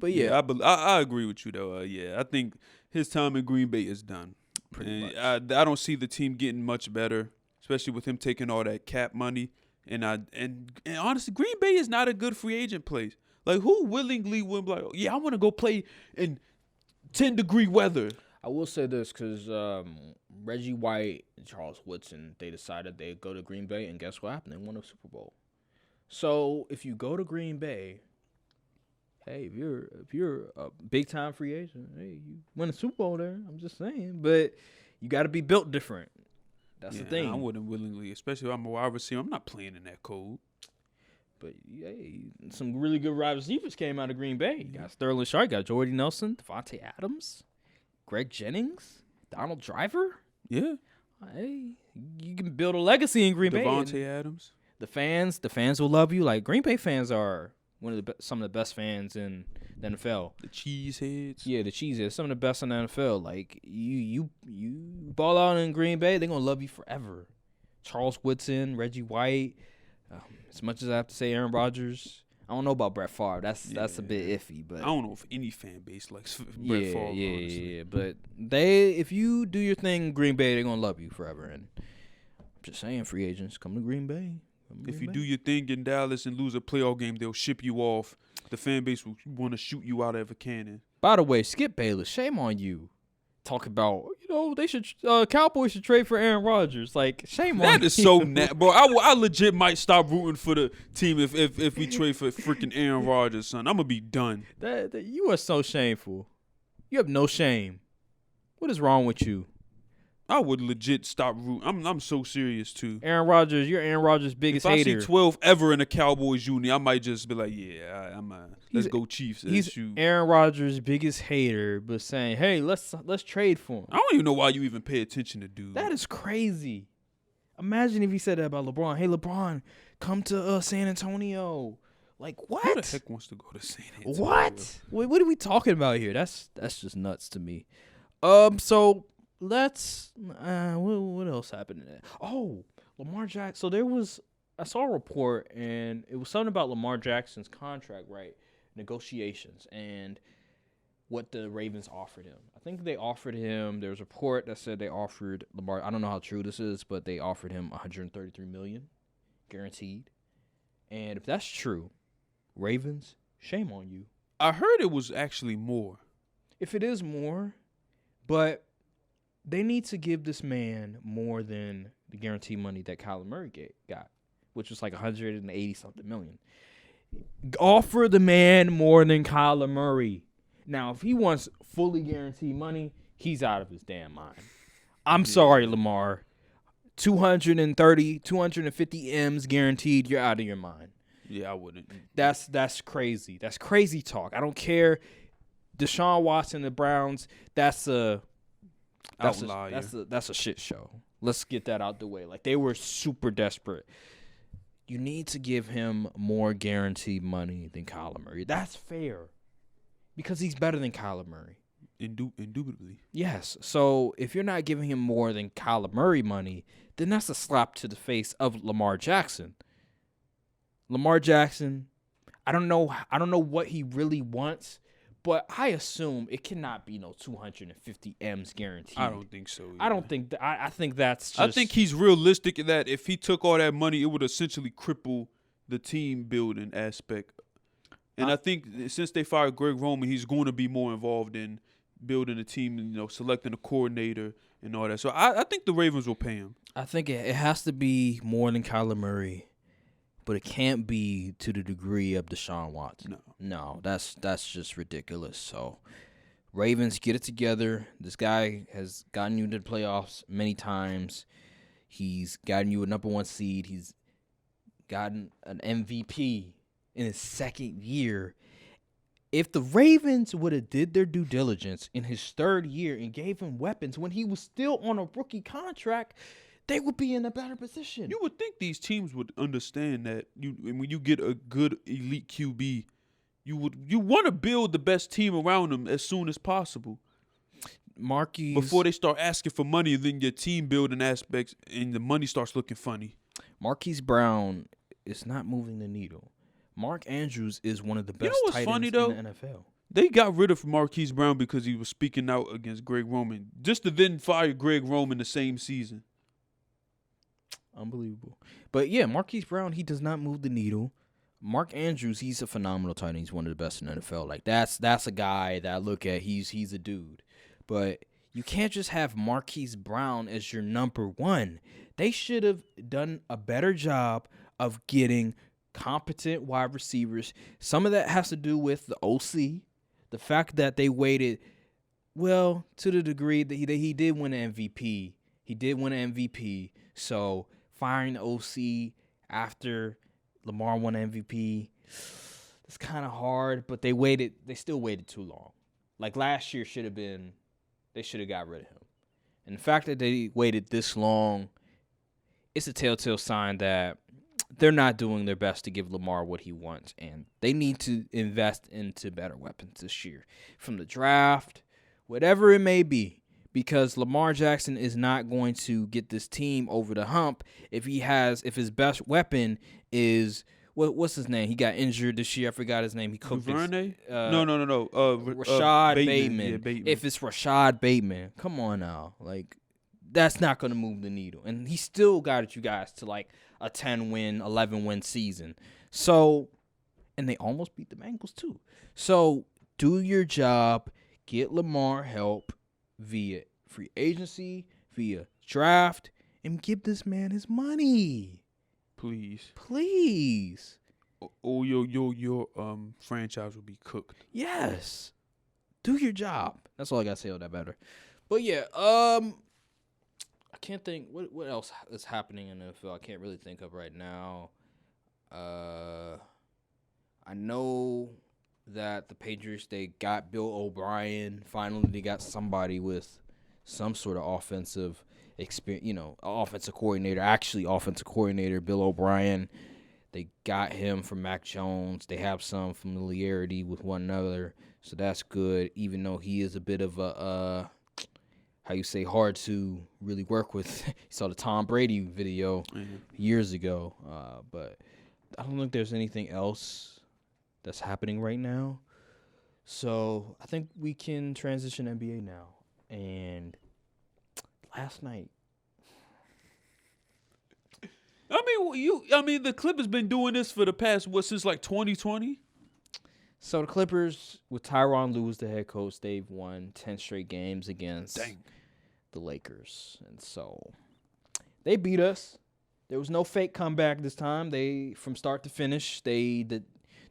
But yeah, I agree with you though. I think his time in Green Bay is done. Pretty much. I don't see the team getting much better, especially with him taking all that cap money. And honestly, Green Bay is not a good free agent place. Like, who willingly would be like, yeah, I want to go play in 10-degree weather? I will say this because Reggie White and Charles Woodson, they decided they'd go to Green Bay, and guess what happened? They won a Super Bowl. So if you go to Green Bay, hey, if you're a big time free agent, hey, you win a Super Bowl there. I'm just saying, but you got to be built different. That's the thing. I wouldn't willingly, especially if I'm a wide receiver. I'm not playing in that cold. But hey, some really good wide receivers came out of Green Bay. You got Sterling Sharp, you got Jordy Nelson, Devontae Adams, Greg Jennings, Donald Driver. Yeah. Hey, you can build a legacy in Green Bay. Devontae Adams. The fans will love you. Like, Green Bay fans are some of the best fans in the NFL. The cheeseheads. Yeah, the cheeseheads. Some of the best in the NFL. Like, you ball out in Green Bay, they're going to love you forever. Charles Woodson, Reggie White. As much as I have to say Aaron Rodgers, I don't know about Brett Favre. That's a bit iffy. But I don't know if any fan base likes Brett Favre, honestly. Yeah. But if you do your thing in Green Bay, they're going to love you forever. And I'm just saying, free agents, come to Green Bay. If you do your thing in Dallas and lose a playoff game, they'll ship you off. The fan base will want to shoot you out of a cannon. By the way, Skip Bayless, shame on you. Talk about, they should Cowboys should trade for Aaron Rodgers. Like, shame on you. That is so bro. I legit might stop rooting for the team if we trade for freaking Aaron Rodgers, son. I'm gonna be done. That you are so shameful. You have no shame. What is wrong with you? I would legit stop rooting. I'm so serious too. Aaron Rodgers, you're Aaron Rodgers' biggest If I hater. see 12 ever in a Cowboys uni, I might just be like, yeah, let's go Chiefs. He's Shoot. Aaron Rodgers' biggest hater, but saying, "Hey, let's trade for him." I don't even know why you even pay attention to dude. That is crazy. Imagine if he said that about LeBron. Hey, LeBron, come to San Antonio. Like what? Who the heck wants to go to San Antonio? What? What are we talking about here? That's just nuts to me. So let's. What else happened in that? Oh, Lamar Jackson. So I saw a report, and it was something about Lamar Jackson's contract, right? Negotiations and what the Ravens offered him. I think they offered him. There was a report that said they offered Lamar. I don't know how true this is, but they offered him $133 million, guaranteed. And if that's true, Ravens, shame on you. I heard it was actually more. If it is more, but they need to give this man more than the guarantee money that Kyler Murray got, which was like 180 something million. Offer the man more than Kyler Murray. Now, if he wants fully guaranteed money, he's out of his damn mind. I'm sorry, Lamar. 250 M's guaranteed, you're out of your mind. Yeah, I wouldn't. That's crazy. That's crazy talk. I don't care. Deshaun Watson, the Browns, that's a shit show. Let's get that out the way. Like, they were super desperate. You need to give him more guaranteed money than Kyler Murray. That's fair. Because he's better than Kyler Murray. Indubitably. Yes. So if you're not giving him more than Kyler Murray money, then that's a slap to the face of Lamar Jackson. Lamar Jackson, I don't know what he really wants, but I assume it cannot be no 250 M's guaranteed. I don't think so. I don't think I think that's just, I think he's realistic in that if he took all that money, it would essentially cripple the team building aspect. And I think since they fired Greg Roman, he's going to be more involved in building a team, selecting a coordinator and all that. So I think the Ravens will pay him. I think it has to be more than Kyler Murray, but it can't be to the degree of Deshaun Watson. No, that's just ridiculous. So Ravens, get it together. This guy has gotten you to the playoffs many times. He's gotten you a number 1 seed. He's gotten an MVP in his second year. If the Ravens would have did their due diligence in his third year and gave him weapons when he was still on a rookie contract, they would be in a better position. You would think these teams would understand that when you get a good elite QB, you want to build the best team around him as soon as possible. Before they start asking for money, then your team building aspects and the money starts looking funny. Marquise Brown is not moving the needle. Mark Andrews is one of the best tight ends in the NFL. They got rid of Marquise Brown because he was speaking out against Greg Roman, just to then fire Greg Roman the same season. Unbelievable. But yeah, Marquise Brown, he does not move the needle. Mark Andrews, he's a phenomenal tight end. He's one of the best in the NFL. Like that's a guy that I look at. He's a dude. But you can't just have Marquise Brown as your number 1. They should have done a better job of getting competent wide receivers. Some of that has to do with the OC, the fact that they waited, well, to the degree that he did win an MVP. He did win an MVP. So firing the OC after Lamar won an MVP, it's kind of hard. But they still waited too long. Like last year they should have got rid of him. And the fact that they waited this long, it's a telltale sign that they're not doing their best to give Lamar what he wants, and they need to invest into better weapons this year. From the draft, whatever it may be, because Lamar Jackson is not going to get this team over the hump if his best weapon is, what's his name? He got injured this year. I forgot his name. He cooked Duvernay? No. Rashad Bateman. Yeah, Bateman. If it's Rashad Bateman, come on now. Like, that's not going to move the needle. And he still got you guys to like a 10-win, 11-win season. So, and they almost beat the Bengals too. So, do your job. Get Lamar help via free agency, via draft, and give this man his money. Please. Or your franchise will be cooked. Yes. Do your job. That's all I got to say on that matter. But yeah, can't think what else is happening in the NFL. I can't really think of right now. I know that the Patriots, they got Bill O'Brien. Finally, they got somebody with some sort of offensive experience, offensive coordinator, Bill O'Brien. They got him from Mac Jones. They have some familiarity with one another, so that's good, even though he is a bit of a, hard to really work with. You saw the Tom Brady video years ago, but I don't think there's anything else that's happening right now. So I think we can transition NBA now. And last night, the Clippers been doing this for the past since like 2020. So the Clippers, with Tyronn Lue as the head coach, they've won 10 straight games against the Lakers, and so they beat us. There was no fake comeback this time. They, from start to finish, they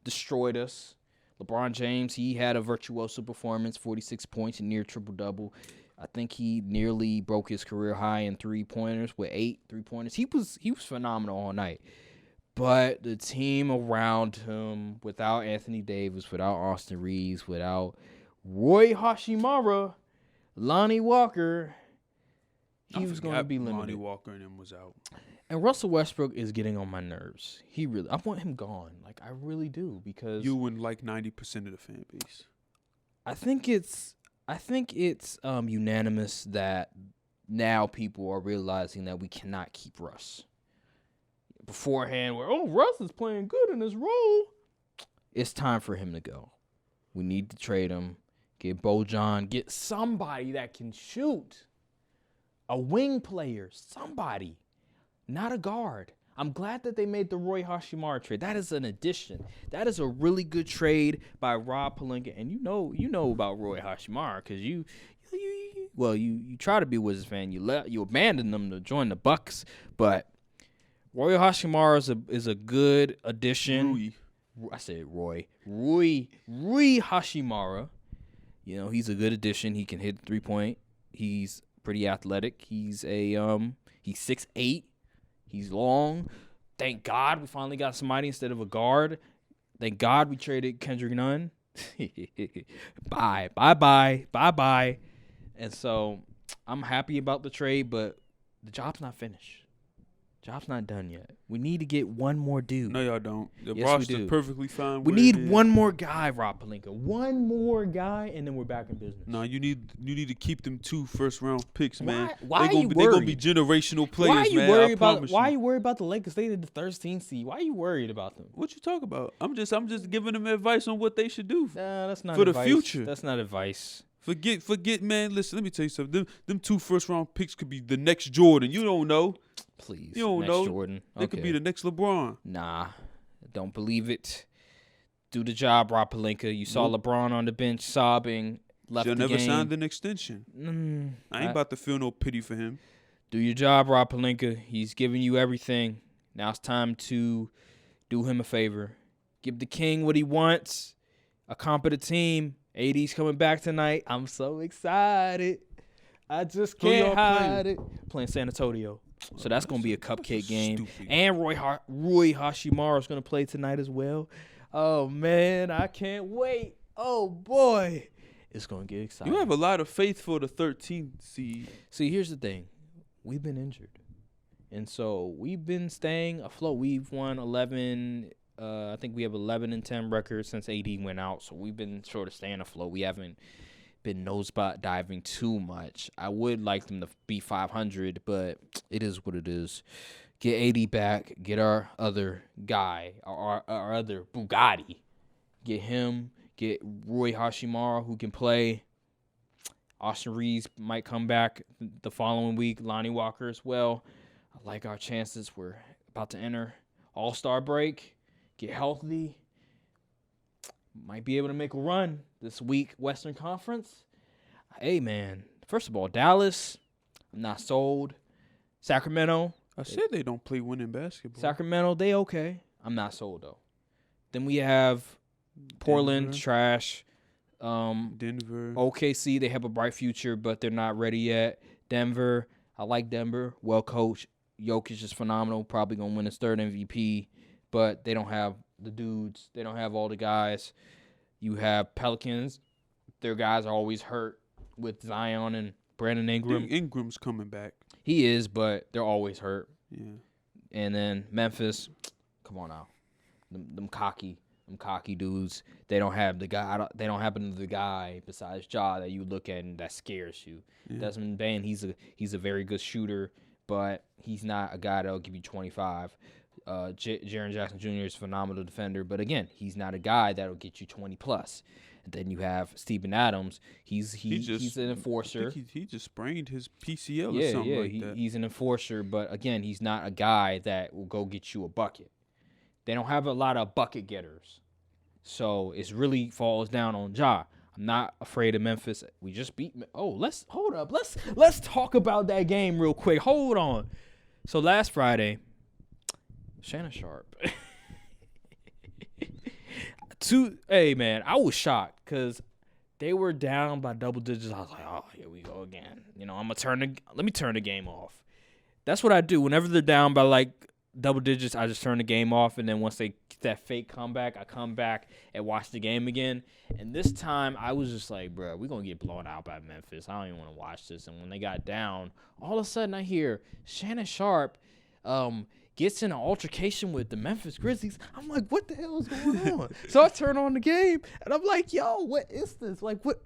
destroyed us. LeBron James, he had a virtuoso performance, 46 points and near triple-double. I think he nearly broke his career high in three-pointers with 8 3-pointers. He was phenomenal all night. But the team around him, without Anthony Davis, without Austin Reeves, without Roy Hashimura, Lonnie Walker, he was going to be limited. Lonnie Walker and him was out. And Russell Westbrook is getting on my nerves. I want him gone. Like, I really do, because you and like 90% of the fan base. I think it's unanimous that now people are realizing that we cannot keep Russ. Beforehand, Russ is playing good in his role. It's time for him to go. We need to trade him. Get Bojan. Get somebody that can shoot. A wing player. Somebody. Not a guard. I'm glad that they made the Roy Hashimura trade. That is an addition. That is a really good trade by Rob Pelinka. And you know about Roy Hashimura, because you try to be a Wizards fan. You abandoned them to join the Bucks, but Roy Hashimura is a good addition. Rui. I said Roy. Rui Hashimura. He's a good addition. He can hit 3-point. He's pretty athletic. He's 6'8". He's long. Thank God we finally got somebody instead of a guard. Thank God we traded Kendrick Nunn. Bye. And so I'm happy about the trade, but the job's not finished. Job's not done yet. We need to get one more dude. No, y'all don't. The Yes, roster's perfectly fine. We need one more guy, Rob Pelinka. One more guy, and then we're back in business. No, you need to keep them 2 first-round picks, man. Why are you worried? They're gonna be generational players, why are you man. worried I about? promise Why are you. you worried about the Lakers? They did the 13th seed. Why are you worried about them? What you talk about? I'm just giving them advice on what they should do. Nah, that's not for advice. the future. That's not advice. Forget, man. Listen, let me tell you something. Them 2 first-round picks could be the next Jordan. You don't know. Please, You don't next know. Jordan. They could be the next LeBron. Nah, don't believe it. Do the job, Rob Pelinka. You saw LeBron on the bench sobbing. Left Should the never game. signed an extension. I ain't about to feel no pity for him. Do your job, Rob Pelinka. He's giving you everything. Now it's time to do him a favor. Give the king what he wants. A competent team. AD's coming back tonight. I'm so excited. I just can't hide it. Playing San Antonio. So that's going to be a cupcake game. Stupid. And Roy Hashimura is going to play tonight as well. Oh, man, I can't wait. Oh, boy. It's going to get exciting. You have a lot of faith for the 13th seed. See, here's the thing. We've been injured. And so we've been staying afloat. We've won 11. I think we have 11-10 records since AD went out. So we've been sort of staying afloat. We haven't been nosebot diving too much. I would like them to be 500, but it is what it is. Get AD back. Get our other guy, our other Bugatti. Get him. Get Roy Hashimura, who can play. Austin Reeves might come back the following week. Lonnie Walker as well. I like our chances. We're about to enter All-Star break. Get healthy. Might be able to make a run this week, Western Conference. Hey, man. First of all, Dallas, I'm not sold. Sacramento. I said they don't play winning basketball. Sacramento, they okay. I'm not sold, though. Then we have Portland, Denver. trash. Denver. OKC, they have a bright future, but they're not ready yet. Denver, I like Denver, well coached. Jokic is phenomenal, probably gonna win his third MVP, but they don't have the dudes. They don't have all the guys. You have Pelicans. Their guys are always hurt with Zion and Brandon Ingram. Ingram's coming back. He is, but they're always hurt. Yeah. And then Memphis, come on now, them cocky dudes. They don't have the guy. They don't have another guy besides Ja that you look at and that scares you. Yeah. Desmond Bain, he's a very good shooter, but he's not a guy that'll give you 25. Jaren Jackson Jr. is a phenomenal defender, but again, he's not a guy that'll get you 20 plus. And then you have Steven Adams. He's an enforcer. I think he just sprained his PCL or something like that. He's an enforcer, but again, he's not a guy that will go get you a bucket. They don't have a lot of bucket getters, so it really falls down on Ja. I'm not afraid of Memphis. We just beat. Let's hold up. Let's talk about that game real quick. Hold on. So last Friday, Shannon Sharp. Hey man, I was shocked because they were down by double digits. I was like, oh, here we go again. I'm gonna let me turn the game off. That's what I do whenever they're down by like double digits. I just turn the game off, and then once they get that fake comeback, I come back and watch the game again. And this time, I was just like, bro, we're gonna get blown out by Memphis. I don't even want to watch this. And when they got down, all of a sudden I hear Shannon Sharp gets in an altercation with the Memphis Grizzlies. I'm like, what the hell is going on? So I turn on the game, and I'm like, yo, what is this? Like, what?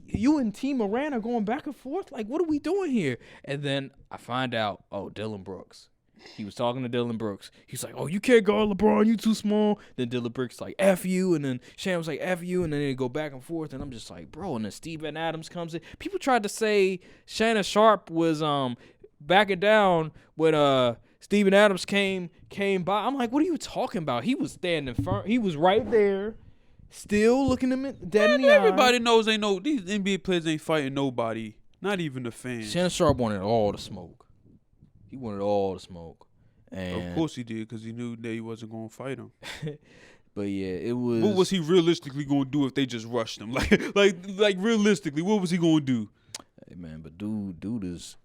You and T. Moran are going back and forth? Like, what are we doing here? And then I find out, Dylan Brooks. He was talking to Dylan Brooks. He's like, you can't guard LeBron. You too small. Then Dylan Brooks like, F you. And then Shannon was like, F you. And then they go back and forth. And I'm just like, bro. And then Steven Adams comes in. People tried to say Shannon Sharp was backing down when Steven Adams came by. I'm like, what are you talking about? He was standing firm. He was right there, still looking him dead in the eye. Everybody knows these NBA players ain't fighting nobody, not even the fans. Shannon Sharp wanted all the smoke. He wanted all the smoke. And of course he did, because he knew that he wasn't going to fight him. But yeah, it was. What was he realistically going to do if they just rushed him? Like realistically, what was he going to do? Hey man, but dude is.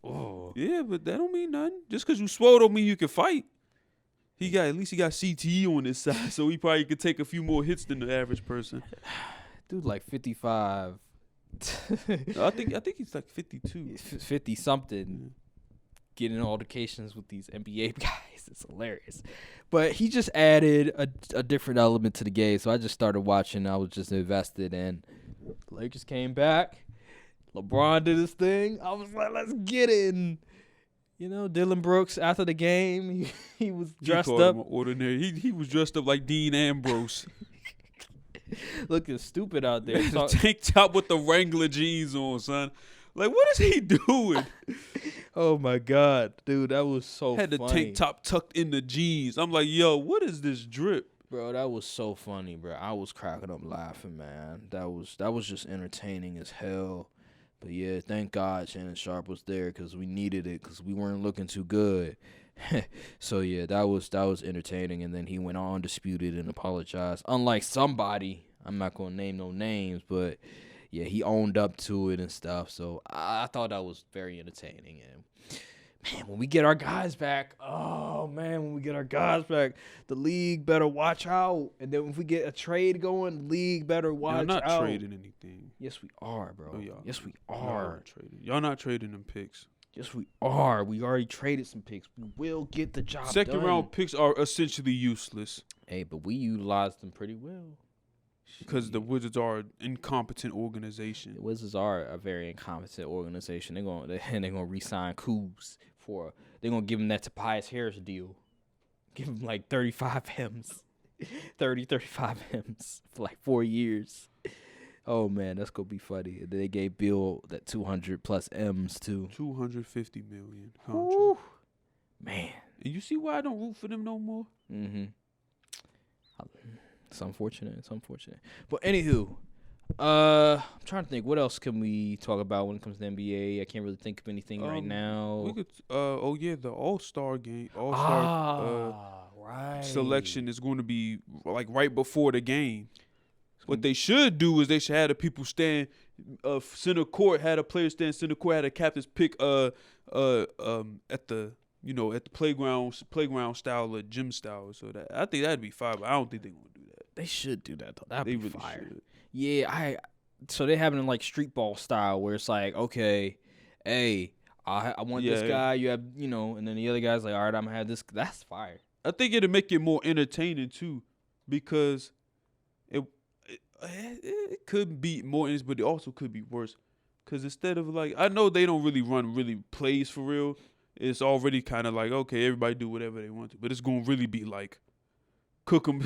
Oh. Yeah, but that don't mean nothing. Just because you swole don't mean you can fight. At least he got CTE on his side, so he probably could take a few more hits than the average person. Dude, like 55. I think he's like 52. 50 something. Getting altercations with these NBA guys. It's hilarious. But he just added a different element to the game, so I just started watching. I was just invested, and the Lakers came back. LeBron did his thing. I was like, let's get it. And, Dylan Brooks, after the game, he was dressed up. Ordinary. He was dressed up like Dean Ambrose. Looking stupid out there. The tank top with the Wrangler jeans on, son. Like, what is he doing? Oh, my God. Dude, that was so funny. Had the tank top tucked in the jeans. I'm like, yo, what is this drip? Bro, that was so funny, bro. I was cracking up laughing, man. That was just entertaining as hell. But, yeah, thank God Shannon Sharp was there because we needed it because we weren't looking too good. So, yeah, that was entertaining. And then he went on undisputed and apologized. Unlike somebody, I'm not going to name no names, but, yeah, he owned up to it and stuff. So, I thought that was very entertaining. And, man, when we get our guys back, the league better watch out. And then if we get a trade going, the league better watch out. Y'all not trading anything. Yes, we are, bro. Oh, y'all. Yes, we are. Y'all not trading them picks. Yes, we are. We already traded some picks. We will get the job done. Second round picks are essentially useless. Hey, but we utilized them pretty well. Because the Wizards are an incompetent organization. The Wizards are a very incompetent organization. They're gonna re-sign Kuz for. They're gonna give him that Tobias Harris deal. Give him like 35 M's, 35 M's for like 4 years. Oh man, that's gonna be funny. And then they gave Bill that 200 plus M's too. 250 million contract. Woo. Man. And you see why I don't root for them no more? Mm-hmm. It's unfortunate. But anywho, I'm trying to think. What else can we talk about when it comes to the NBA? I can't really think of anything right now. We could. The All-Star game. Right. Selection is going to be like right before the game. What they should do is they should have the people stand center court, had a player stand center court, had a captain's pick at the at the playground style or gym style. So that I think that'd be fire, but I don't think they're gonna do that. They should do that though. That'd They be really fire. should. Yeah, so they having it like street ball style where it's like, okay, hey, I want this guy. You have, and then the other guy's like, all right, I'm gonna have this. That's fire. I think it'll make it more entertaining too, because it could be more interesting, but it also could be worse. Because instead of like, I know they don't really run plays for real. It's already kind of like, okay, everybody do whatever they want to, but it's gonna really be like, cook him.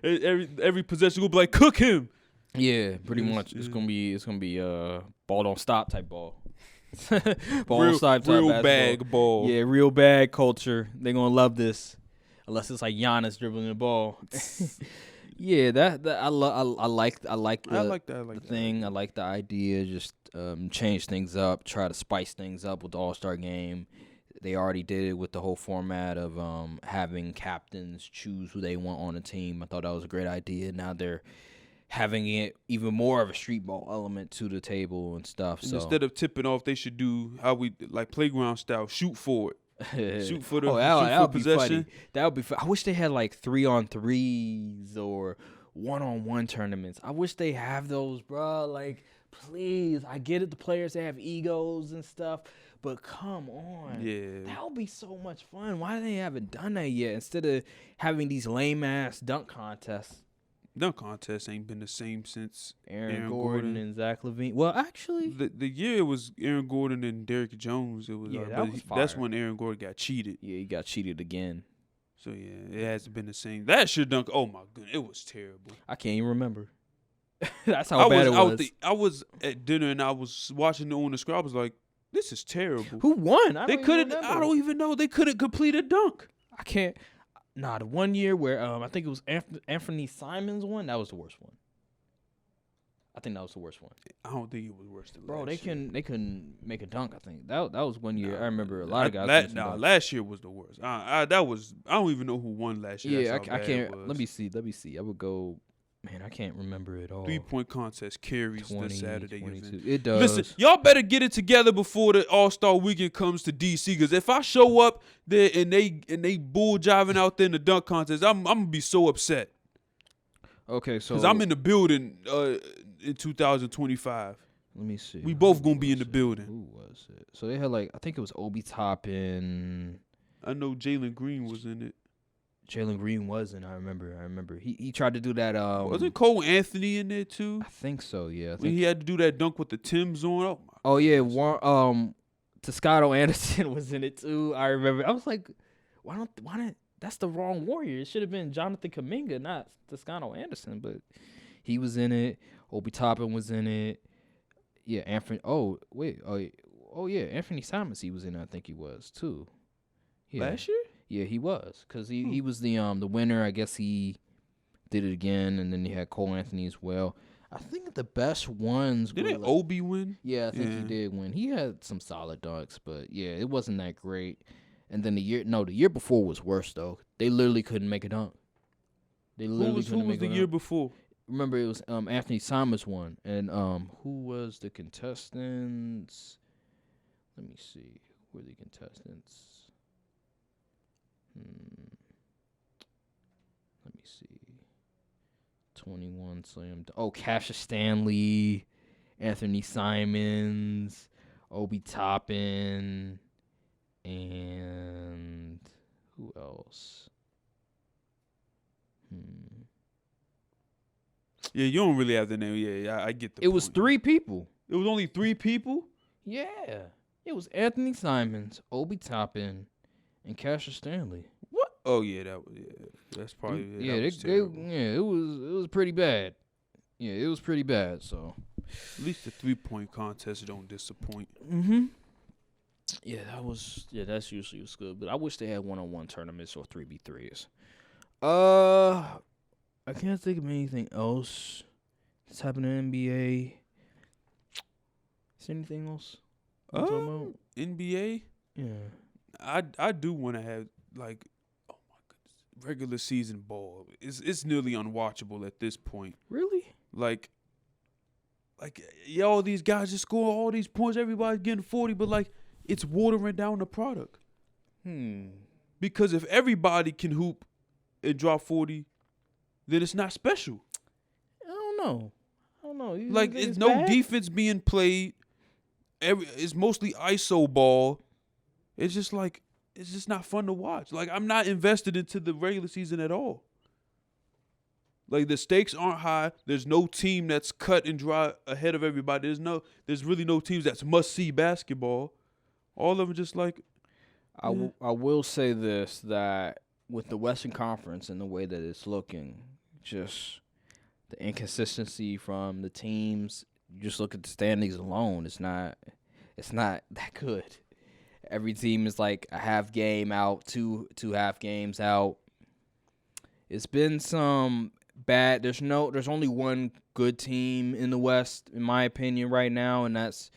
every possession will be like, cook him. Yeah, pretty much. It's gonna be ball don't stop type ball. Ball Real, don't stop type real basketball. bag ball. Yeah, real bag culture. They're gonna love this, unless it's like Giannis dribbling the ball. Yeah, that I like the thing. I like the idea. Just change things up, try to spice things up with the All-Star game. They already did it with the whole format of having captains choose who they want on the team. I thought that was a great idea. Now they're having it even more of a street ball element to the table and stuff. And so instead of tipping off, they should do how we like playground style, shoot for it. Shoot for the that would be possession. funny. That would be fun. I wish they had like 3-on-3s or 1-on-1 tournaments. I wish they have those, bro. Like, please. I get it. The players, they have egos and stuff, but come on. Yeah. That would be so much fun. Why they haven't done that yet? Instead of having these lame ass dunk contests. Dunk contest ain't been the same since Aaron Gordon and Zach LaVine. Well, actually, the year it was Aaron Gordon and Derrick Jones. It was, that's when Aaron Gordon got cheated. Yeah, he got cheated again. So yeah, it hasn't been the same. That shit dunk. Oh my goodness, it was terrible. I can't even remember. That's how bad it was. I was at dinner and I was watching it on the screen. I was like, this is terrible. Who won? They couldn't. I don't even know. They couldn't complete a dunk. I can't. Nah, the one year where I think it was Anthony Simmons won, that was the worst one. I think that was the worst one. I don't think it was worse than Bro, last year. they couldn't make a dunk. I think that was one year. I remember a lot of guys. Last year was the worst. I don't even know who won last year. Yeah, I can't. Let me see. I would go. Man, I can't remember it all. 3-point contest carries 20, this Saturday 22. event. It does. Listen, y'all better get it together before the All-Star weekend comes to DC. Because if I show up there and they bull jiving out there in the dunk contest, I'm gonna be so upset. Okay, so because I'm in the building in 2025. Let me see. We both gonna be in the building. Who was it? So they had I think it was Obi Toppin. I know Jalen Green was in it. Jalen Green wasn't. I remember. He tried to do that. Wasn't Cole Anthony in there too? I think so. Yeah. When he had to do that dunk with the Timbs on. Oh yeah. Toscano Anderson was in it too. I remember. I was like, why not? That's the wrong Warrior. It should have been Jonathan Kuminga, not Toscano Anderson. But he was in it. Obi Toppin was in it. Yeah. Anthony. Oh wait. Oh yeah. Anthony Simons. He was in it. I think he was too. Yeah. Last year. Yeah, he was, because he was the winner. I guess he did it again, and then he had Cole Anthony as well. I think the best ones didn't Obi win? Yeah, I think he did win. He had some solid dunks, but yeah, it wasn't that great. And then the year before was worse though. They literally couldn't make a dunk. Who was the year before? Remember, it was Anthony Simons won, and who was the contestants? Let me see. Who were the contestants? Let me see. 21 slam. Oh, Cassius Stanley, Anthony Simons, Obi Toppin, and who else? Yeah, you don't really have the name. Yeah, I get the point. It was 3 people. It was only 3 people? Yeah. It was Anthony Simons, Obi Toppin, and Cassius Stanley. What? Oh yeah, that's probably it was pretty bad. Yeah, it was pretty bad. So at least the 3-point contest don't disappoint. Yeah, that's usually what's good. But I wish they had 1-on-1 tournaments or 3v3s. I can't think of anything else that's happening in the NBA. Is there anything else? NBA? Yeah. I do want to have oh my goodness, regular season ball. It's nearly unwatchable at this point. Really? Like like, all these guys just score all these points. Everybody's getting 40, but like it's watering down the product. Because if everybody can hoop and drop 40, then it's not special. I don't know. Like it's no defense being played. It's mostly ISO ball. It's just like it's just not fun to watch. Like I'm not invested into the regular season at all. Like the stakes aren't high. There's no team that's cut and dry ahead of everybody. There's really no teams that's must see basketball. All of them just like. I will say this, that with the Western Conference and the way that it's looking, just the inconsistency from the teams. You just look at the standings alone. It's not that good. Every team is like a half game out, two half games out. It's been some bad. There's only one good team in the West, in my opinion, right now, and that's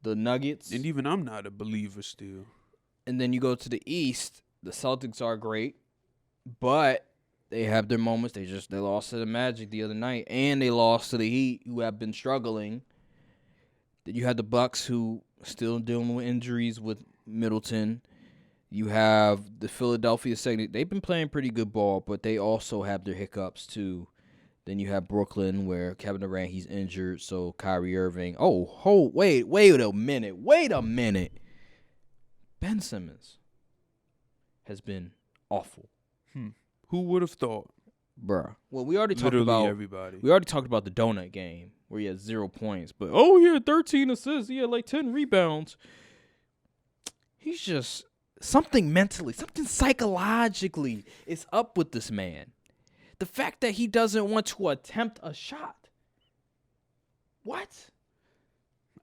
the Nuggets. And even I'm not a believer still. And then you go to the East. The Celtics are great, but they have their moments. They lost to the Magic the other night, and they lost to the Heat, who have been struggling. Then you have the Bucks, who still dealing with injuries with Middleton. You have the Philadelphia segment. They've been playing pretty good ball, but they also have their hiccups too. Then you have Brooklyn, where Kevin Durant, he's injured, so Kyrie Irving. Wait a minute. Ben Simmons has been awful. Who would have thought? Bruh. Well, we already talked Literally about everybody. We already talked about the donut game where he had 0 points, but he had 13 assists. He had like 10 rebounds. He's just something mentally, something psychologically is up with this man. The fact that he doesn't want to attempt a shot. What?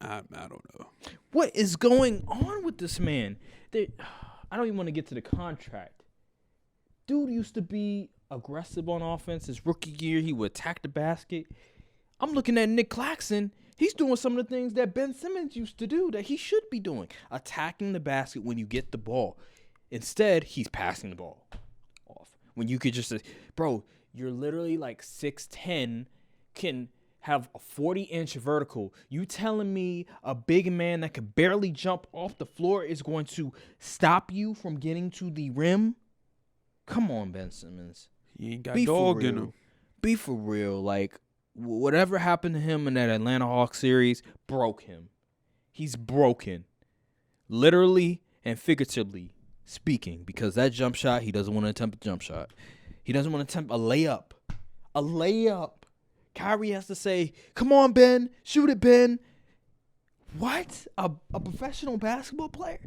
I don't know. What is going on with this man? I don't even want to get to the contract. Dude used to be aggressive on offense. His rookie year, he would attack the basket. I'm looking at Nick Claxton. He's doing some of the things that Ben Simmons used to do that he should be doing. Attacking the basket when you get the ball. Instead, he's passing the ball off. When you could just say, bro, you're literally like 6'10", can have a 40-inch vertical. You telling me a big man that could barely jump off the floor is going to stop you from getting to the rim? Come on, Ben Simmons. He ain't got dog in him. Be for real. Like, whatever happened to him in that Atlanta Hawks series broke him. He's broken. Literally and figuratively speaking. Because that jump shot, he doesn't want to attempt a jump shot. He doesn't want to attempt a layup. A layup. Kyrie has to say, come on, Ben. Shoot it, Ben. What? A professional basketball player?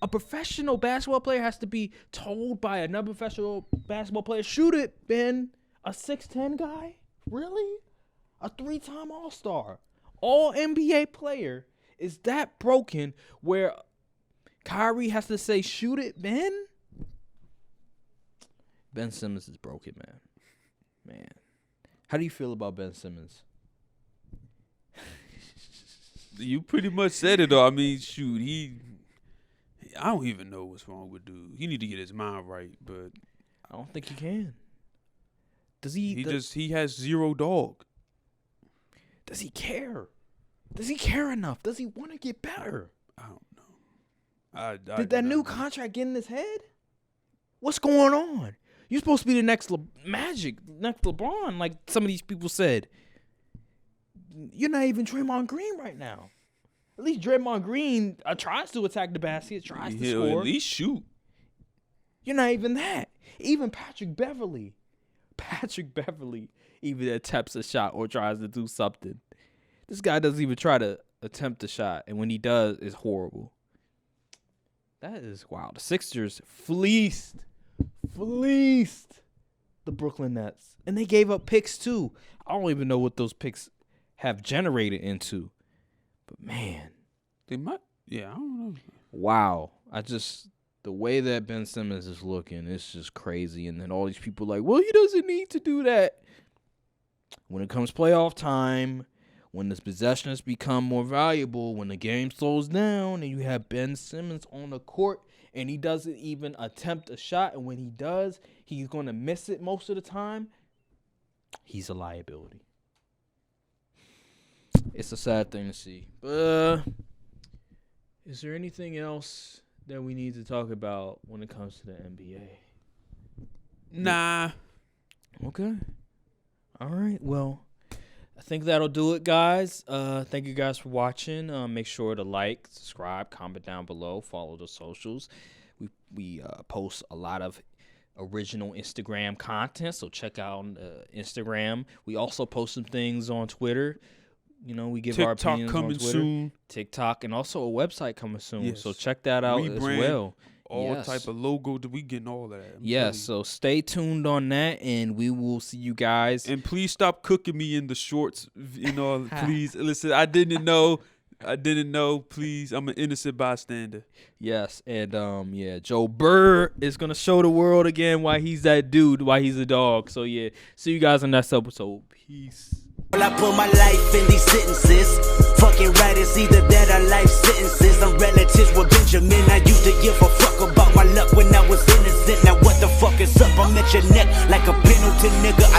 A professional basketball player has to be told by another professional basketball player, shoot it, Ben. A 6'10" guy? Really? A 3-time All-Star. All-NBA player is that broken where Kyrie has to say, shoot it, Ben? Ben Simmons is broken, man. How do you feel about Ben Simmons? You pretty much said it, though. I mean, shoot, I don't even know what's wrong with dude. He need to get his mind right, but I don't think he can. Does he? He has zero dog. Does he care? Does he care enough? Does he want to get better? I don't know. Did that new contract get in his head? What's going on? You're supposed to be the next Magic, next LeBron, like some of these people said. You're not even Draymond Green right now. At least Draymond Green tries to attack the basket, tries to score. At least shoot. You're not even that. Even Patrick Beverly even attempts a shot or tries to do something. This guy doesn't even try to attempt a shot, and when he does, it's horrible. That is wild. The Sixers fleeced the Brooklyn Nets, and they gave up picks too. I don't even know what those picks have generated into, but man, they might. Yeah, I don't know. Wow, the way that Ben Simmons is looking, it's just crazy. And then all these people like, well, he doesn't need to do that. When it comes playoff time, when the possessions become more valuable, when the game slows down, and you have Ben Simmons on the court, and he doesn't even attempt a shot, and when he does, he's going to miss it most of the time. He's a liability. It's a sad thing to see. But is there anything else that we need to talk about when it comes to the NBA? Nah. Okay. All right. Well, I think that'll do it, guys. Thank you guys for watching. Make sure to like, subscribe, comment down below, follow the socials. We post a lot of original Instagram content, so check out Instagram. We also post some things on Twitter. You know, we give our opinions on Twitter. Soon. TikTok, and also a website coming soon. Yes. So check that out as well. All type of logo that we getting all of that. Yes, so stay tuned on that, and we will see you guys. And please stop cooking me in the shorts. You know, please listen. I didn't know. Please, I'm an innocent bystander. Yes, and Joe Burrow is gonna show the world again why he's that dude, why he's a dog. So yeah, see you guys in next episode. Peace. Well, I put my life in these sentences. Fucking right, it's either that or life sentences. I'm relatives with Benjamin. I used to give a fuck about my luck when I was innocent. Now what the fuck is up? I'm at your neck like a penalty, nigga.